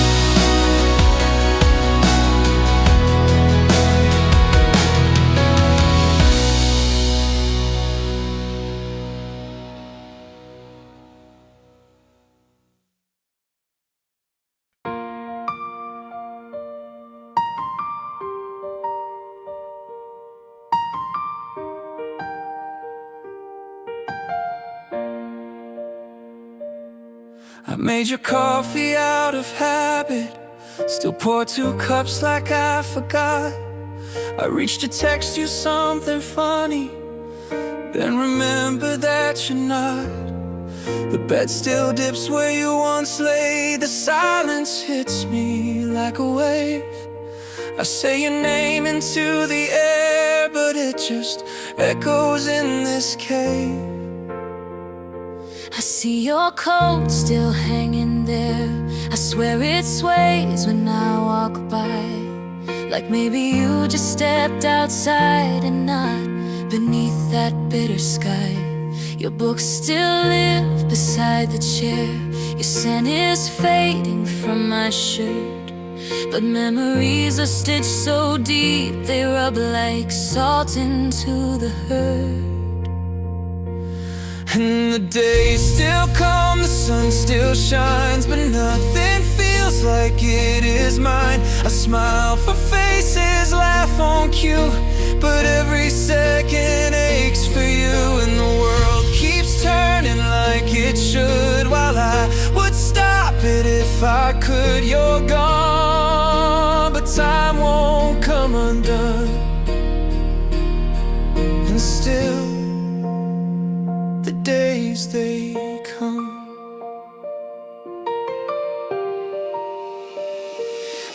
I made your coffee out of habit, still pour 2 cups like I forgot. I reached to text you something funny, then remember that you're not. The bed still dips where you once lay. The silence hits me like a wave. I say your name into the air, but it just echoes in this cave. I see your coat still hanging there. I swear it sways when I walk by, like maybe you just stepped outside and not beneath that bitter sky. Your books still live beside the chair. Your scent is fading from my shirt, but memories are stitched so deep they rub like salt into the hurt. And the days still come, the sun still shines, but nothing feels like it is mine. I smile for faces, laugh on cue, but every second aches for you. And the world keeps turning like it should, while I would stop it if I could. You're gone, but time won't come undone. And still the days they come.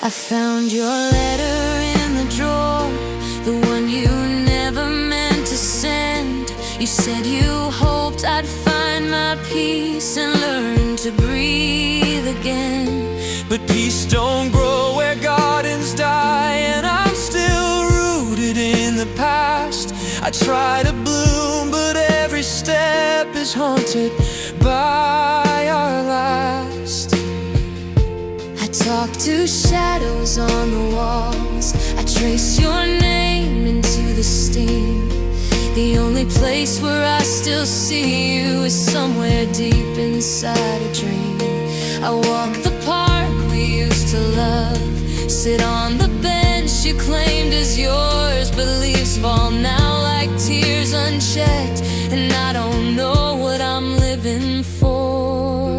I found your letter in the drawer, the one you never meant to send. You said you hoped I'd find my peace and learn to breathe again. But peace don't grow where gardens die, and I'm still rooted in the past. I try to bloom, but every step is haunted by our last. I talk to shadows on the walls. I trace your name into the steam. The only place where I still see you is somewhere deep inside a dream. I walk the park we used to love, sit on the bench you claimed as yours, but leaves fall now like tears unchecked, and I don't know what I'm living for.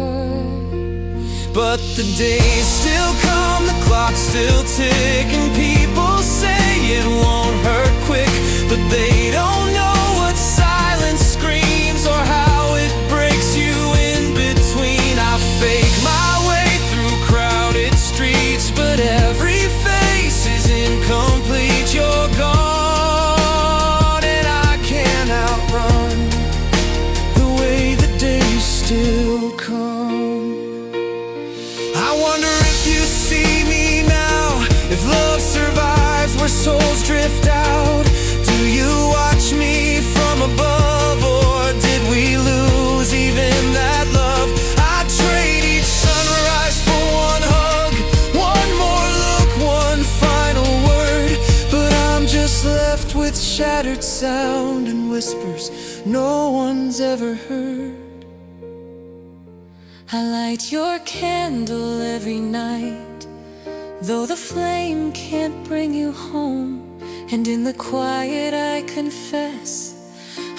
But the days still come, the clock's still ticking. People say it won't hurt quick, but they don't know what silence screams or how it breaks you in between. I fake my way through crowded streets, but every face is incomplete. You're gone, and I can't outrun the way the days still come. I wonder if you see me now, if love survives where souls drift out. Do you watch me from above, or did we lose even that love? I'd trade whispers no one's ever heard. I light your candle every night, though the flame can't bring you home. And in the quiet I confess,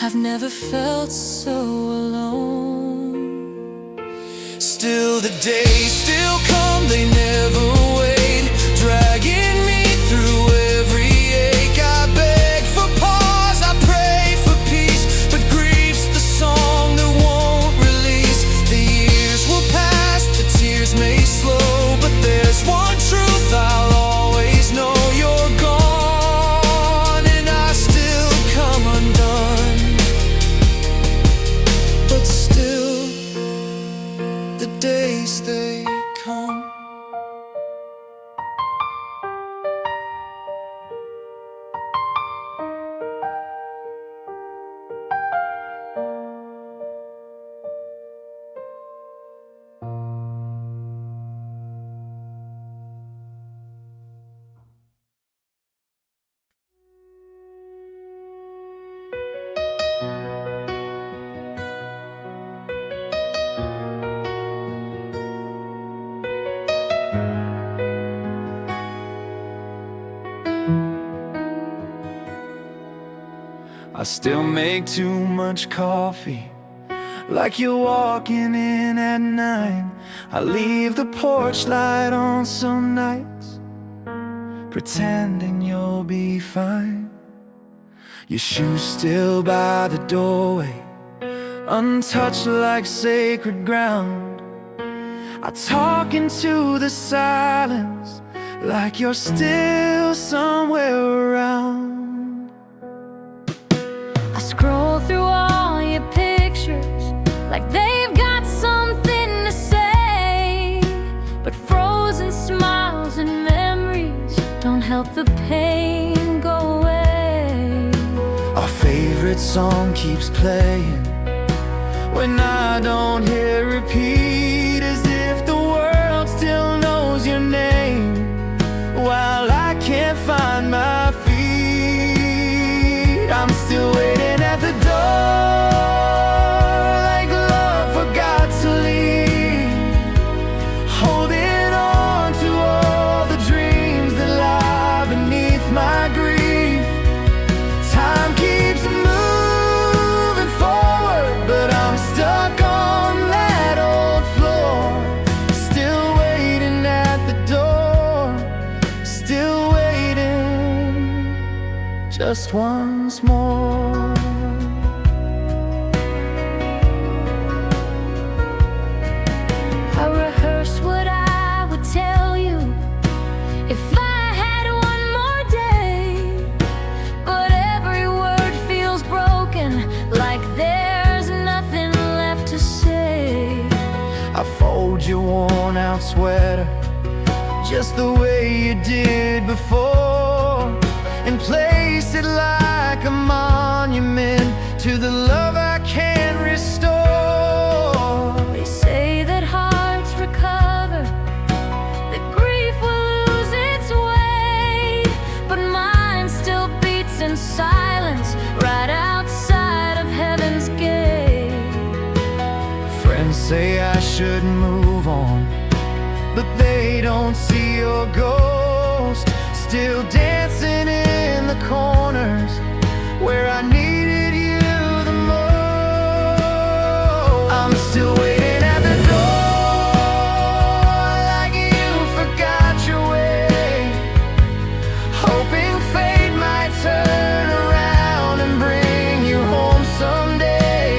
I've never felt so alone. Still the days still come, they never wait, dragging me through every ache. I beg for pause, I pray for peace, but grief's the song that won't release. The years will pass, the tears may slow, but there's one truth I'll always know: you're gone, and I still come undone. But still, the days they come. I still make too much coffee, like you're walking in at 9. I leave the porch light on some nights, pretending you'll be fine. Your shoes still by the doorway, untouched like sacred ground. I talk into the silence, like you're still somewhere around. I scroll through all your pictures, like they've got something to say, but frozen smiles and memories don't help the pain go away. Our favorite song keeps playing when I don't hear repeat, as if the world still knows your name, while I can't find my feet. I'm still waiting at the door, like love forgot to leave, holding on to all the dreams that lie beneath my grief. Time keeps moving forward, but I'm stuck on that old floor, still waiting at the door, still waiting just once more. I rehearse what I would tell you if I had one more day, but every word feels broken, like there's nothing left to say. I fold your worn out sweater just the way you did before, and place it like a monument to the love I can't restore. They say that hearts recover, that grief will lose its way, but mine still beats in silence right outside of heaven's gate. Friends say I should move on, but they don't see your ghost, still dancing in the corners where I needed you the most. I'm still waiting at the door, like you forgot your way, hoping fate might turn around and bring you home someday.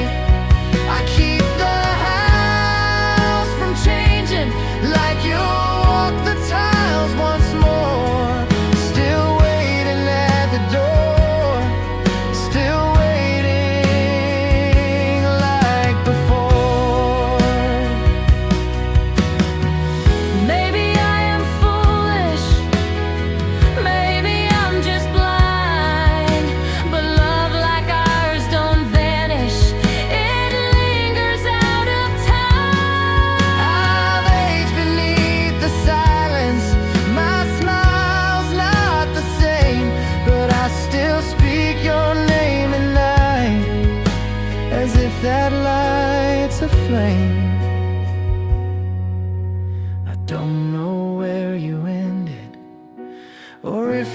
I keep the house from changing, like you'll walk the tiles once more, still waiting at the door, still waiting like before.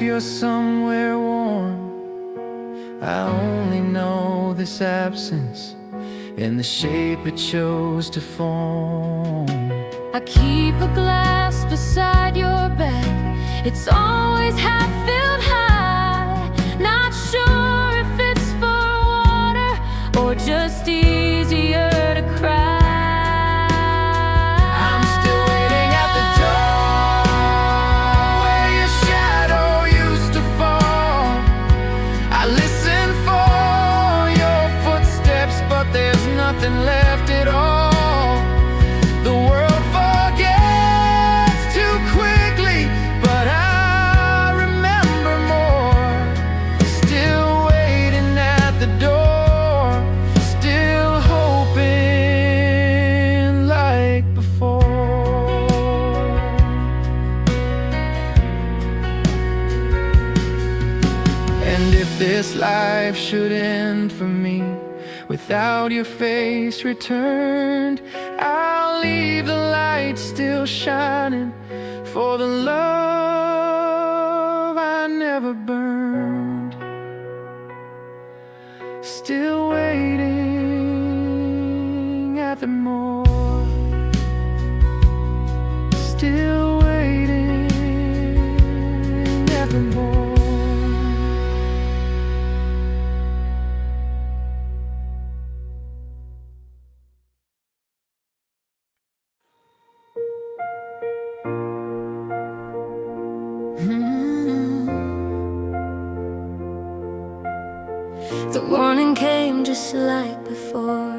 you're somewhere warm. I only know this absence and the shape it chose to form. I keep a glass beside your bed. It's always half filled high. Not sure if it's for water or just easier to cry. I'm still waiting at the door where your shadow used to fall. I listen for your footsteps, but there's nothing left at all. The world forgets too quickly, but I remember more. Still waiting at the door, still hoping like before. And if this life should end for me without your face returned, I'll leave the light still shining for the love I never burned. Still waiting at the morgue. Still waiting at the morgue. The morning came just like before.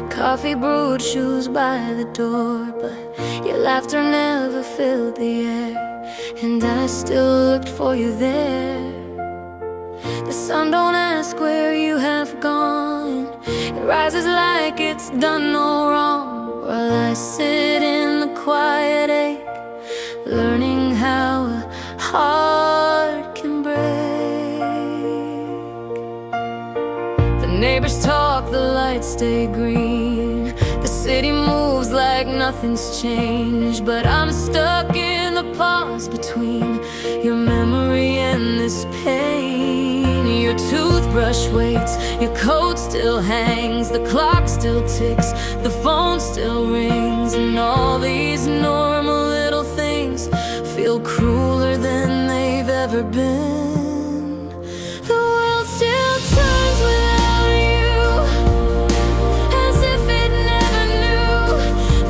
Coffee brewed, shoes by the door. But your laughter never filled the air, and I still looked for you there. The sun don't ask where you have gone. It rises like it's done no wrong, while I sit in the quiet ache, learning how a heart can break. The neighbors talk, the lights stay green. The city moves like nothing's changed, but I'm stuck in the pause between your memory and this pain. Your toothbrush waits, your coat still hangs, the clock still ticks, the phone still rings, and all these normal little things feel crueler than they've ever been. The world still turns without you, as if it never knew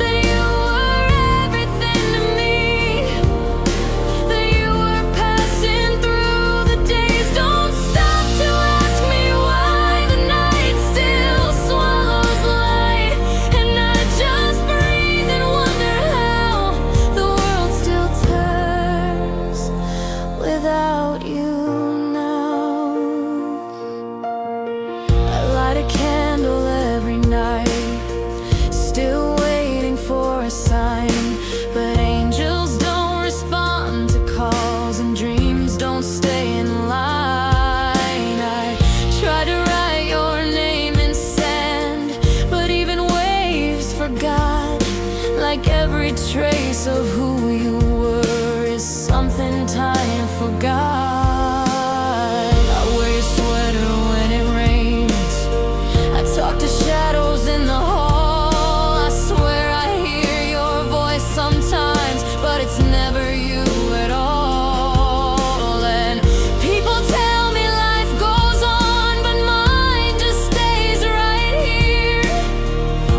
that you were everything to me, that you were passing through. The days don't stop to ask me why. The night still swallows light, and I just breathe and wonder how the world still turns without you now. I light a candle every night, still waiting for a sign. But angels don't respond to calls, and dreams don't stay in line. I tried to write your name in sand, but even waves forgot. Like every trace of who you were is something time forgot. I wear your sweater when it rains, I talk to shadows in the hall. I swear I hear your voice sometimes, but it's never you at all. And people tell me life goes on, but mine just stays right here,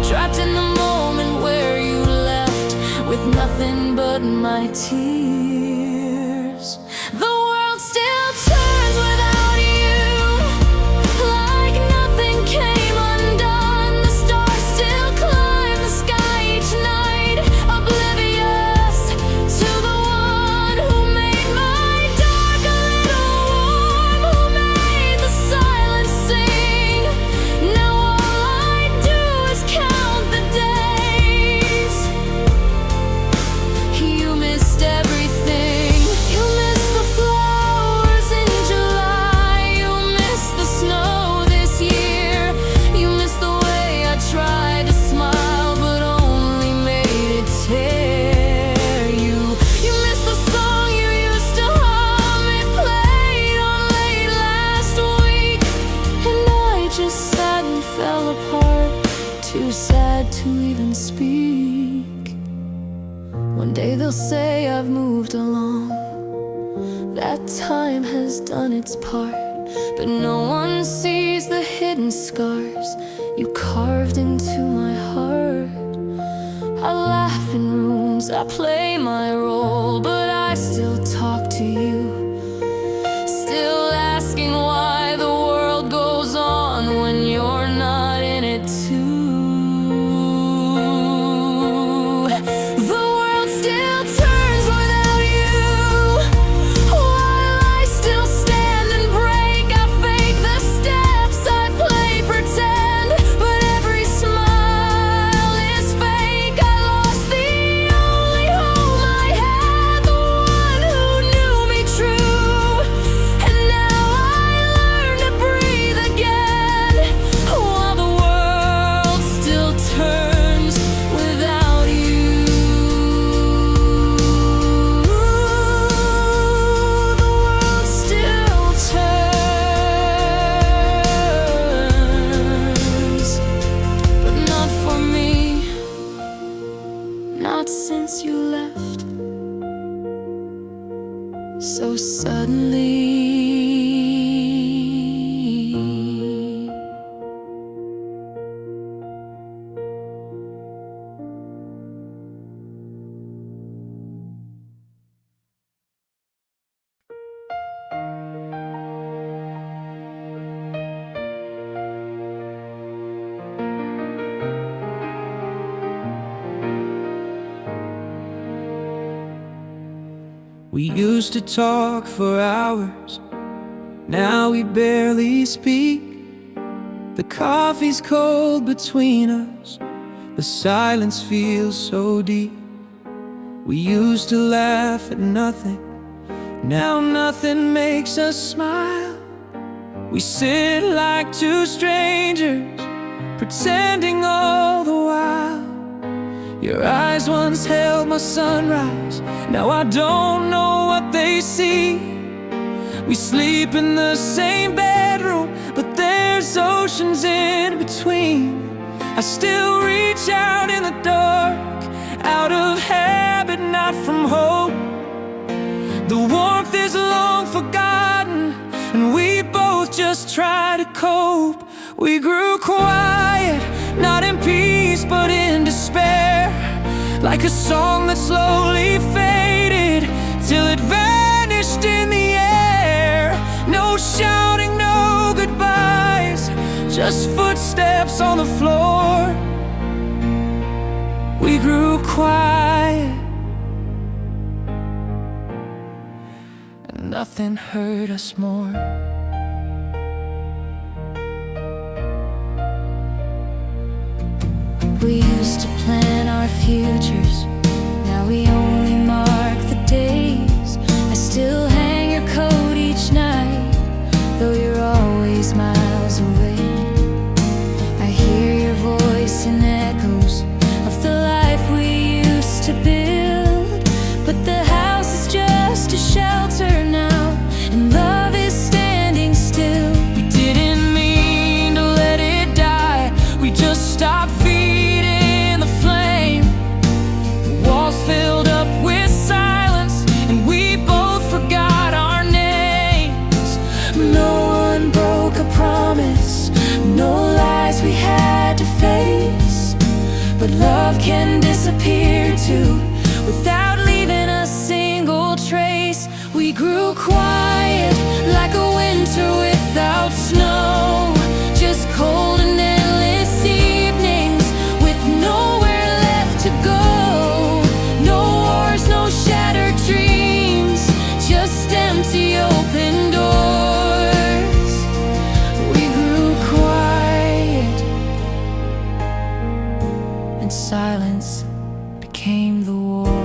trapped in the moment where you left, with nothing but my tears. The world still turns without you, like nothing came undone. The stars still climb the sky each night, oblivious to the one who made my dark a little warm, who made the silence sing. Now all I do is count the days. You missed everything. One day they'll say I've moved along, that time has done its part. But no one sees the hidden scars you carved into my heart. I laugh in rooms, I play my role, but I still talk to you, still asking why the world goes on when you're not in it too. The world still turns without you, while I still stand and break. I fake the steps, I play pretend, but every smile is fake. I lost the only home I had, the one who knew me true. And now I learn to breathe again, while the world still turns without you. The world still turns, but not for me, not since you left so suddenly. We used to talk for hours, now we barely speak. The coffee's cold between us, the silence feels so deep. We used to laugh at nothing, now nothing makes us smile. We sit like two strangers, pretending all the while. Your eyes once held my sunrise, now I don't know what they see. We sleep in the same bedroom, but there's oceans in between. I still reach out in the dark, out of habit, not from hope. The warmth is long forgotten, and we both just try to cope. We grew quiet, not in peace but in despair, like a song that slowly faded till it vanished in the air. No shouting, no goodbyes, just footsteps on the floor. We grew quiet, and nothing hurt us more. We used to plan our futures, now we only mark the days. I still hang your coat each night, though you're always miles away. I hear your voice in echoes of the life we used to build, but the house is just a shelter now, and love is standing still. We didn't mean to let it die, we just stopped feeding the flame. The walls filled up with silence, and we both forgot our names. No one broke a promise, no lies we had to face, but love can disappear too, without leaving a single trace. We grew quiet, like a winter without snow, just cold and endless evenings, with nowhere left to go. No wars, no shattered dreams, just empty open doors. We grew quiet, and silence became the war.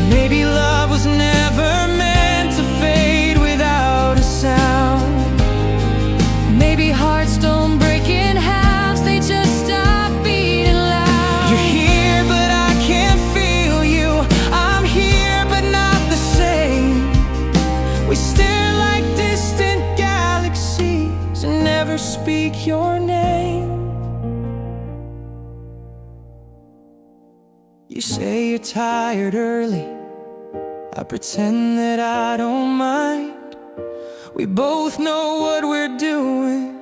Maybe love was never meant to fade without a sound. Maybe hearts don't break in halves, they just stop beating loud. You're here but I can't feel you, I'm here but not the same. We stare like distant galaxies and never speak your name. You say you're tired early, I pretend that I don't mind. We both know what we're doing,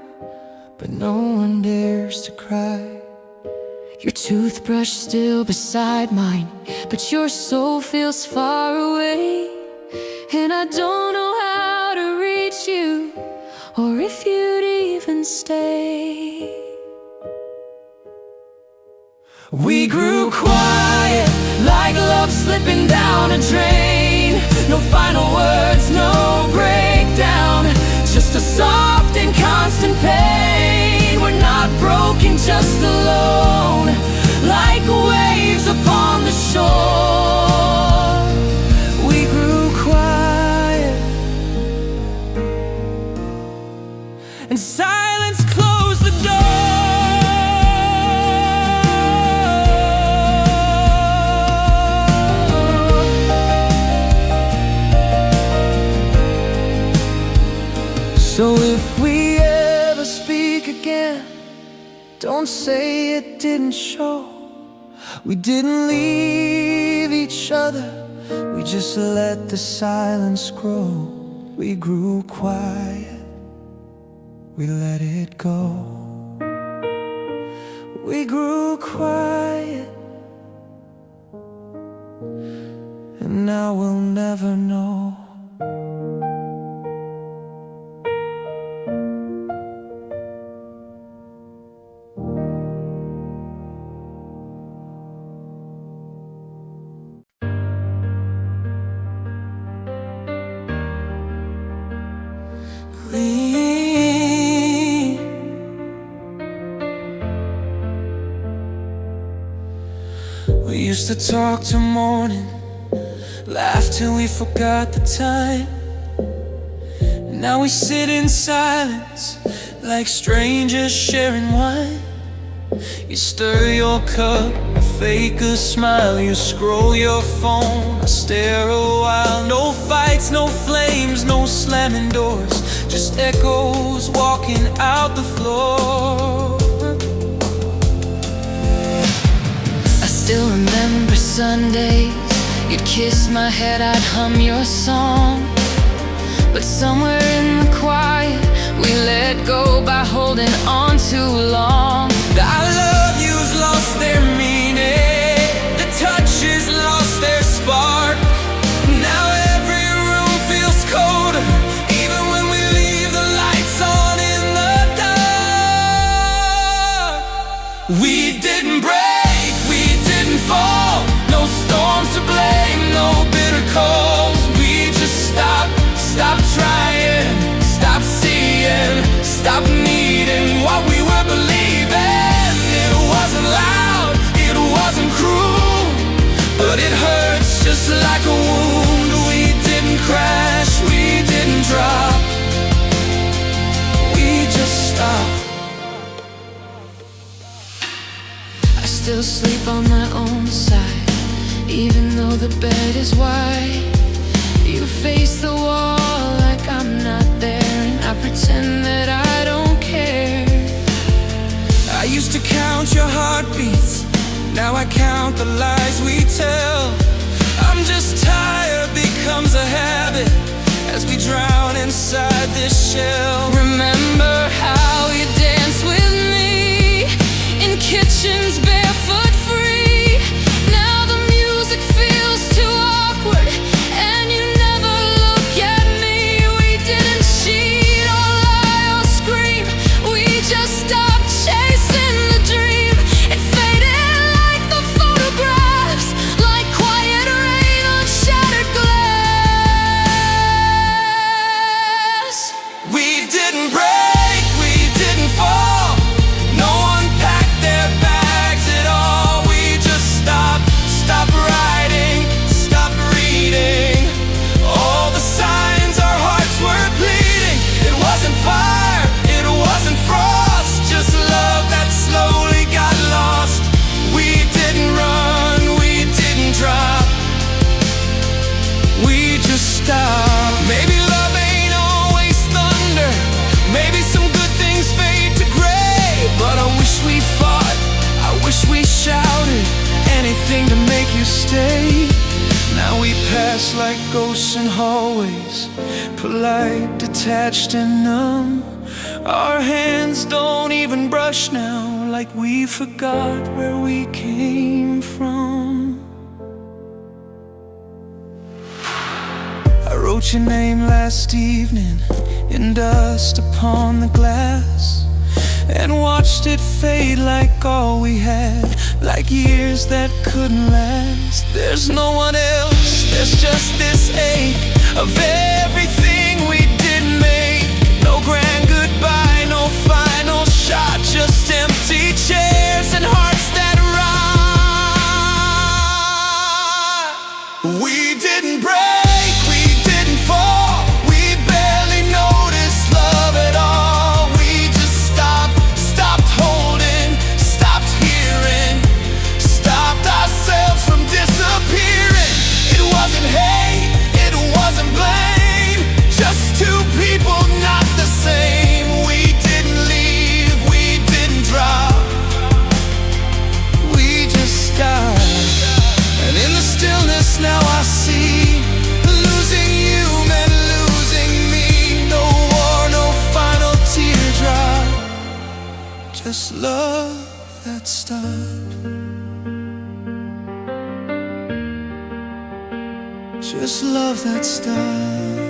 but no one dares to cry. Your toothbrush still beside mine, but your soul feels far away. And I don't know how to reach you, or if you'd even stay. We grew quiet, like love slipping down a drain. No final words, no breakdown, just a soft and constant pain. We're not broken, just alone, like waves upon the shore. We grew quiet, and silence closed the door. So if we ever speak again, don't say it didn't show. We didn't leave each other, we just let the silence grow. We grew quiet, we let it go. We grew quiet, and now we'll never know. We used to talk till morning, laugh till we forgot the time. Now we sit in silence, like strangers sharing wine. You stir your cup, I fake a smile. You scroll your phone, I stare a while. No fights, no flames, no slamming doors, just echoes walking out the floor. I still remember Sundays, you'd kiss my head, I'd hum your song. But somewhere in the quiet, we let go by holding on too long. The I love yous lost their meaning, the touches lost their spark. Now every room feels colder, even when we leave the lights on in the dark. We didn't break, we didn't fall, no storms to blame, no bitter calls. We just stopped trying, stopped seeing, stopped needing what we were believing. It wasn't loud, it wasn't cruel, but it hurts just like a wound. We didn't crash, we didn't drop, we just stopped. I still sleep on my own side, even though the bed is wide. You face the wall like I'm not there, and I pretend that I don't care. I used to count your heartbeats, now I count the lies we tell. I'm just tired, becomes a habit as we drown inside this shell. Remember how you danced with me in kitchens barefoot free. Now the music feels too awkward, and you never look at me. We didn't cheat or lie or scream, we just stopped chasing the dream. It faded like the photographs, like quiet rain on shattered glass. We didn't break, we didn't fall, no one packed their bags at and hallways, polite, detached and numb. Our hands don't even brush now, like we forgot where we came from. I wrote your name last evening in dust upon the glass, and watched it fade like all we had, like years that couldn't last. There's no one else, there's just this ache of everything we didn't make. No grand goodbye, no final shot, just empty chairs and hearts that rot. We didn't break, we didn't fall, we barely noticed love at all. We just stopped holding, stopped hearing, stopped ourselves from disappearing. It wasn't hate, it wasn't blame, just two people not the same. We didn't leave, we didn't drop, we just stopped. And in the stillness now I see, losing you meant losing me. No war, no final teardrop, just love that stopped. Just love that stopped.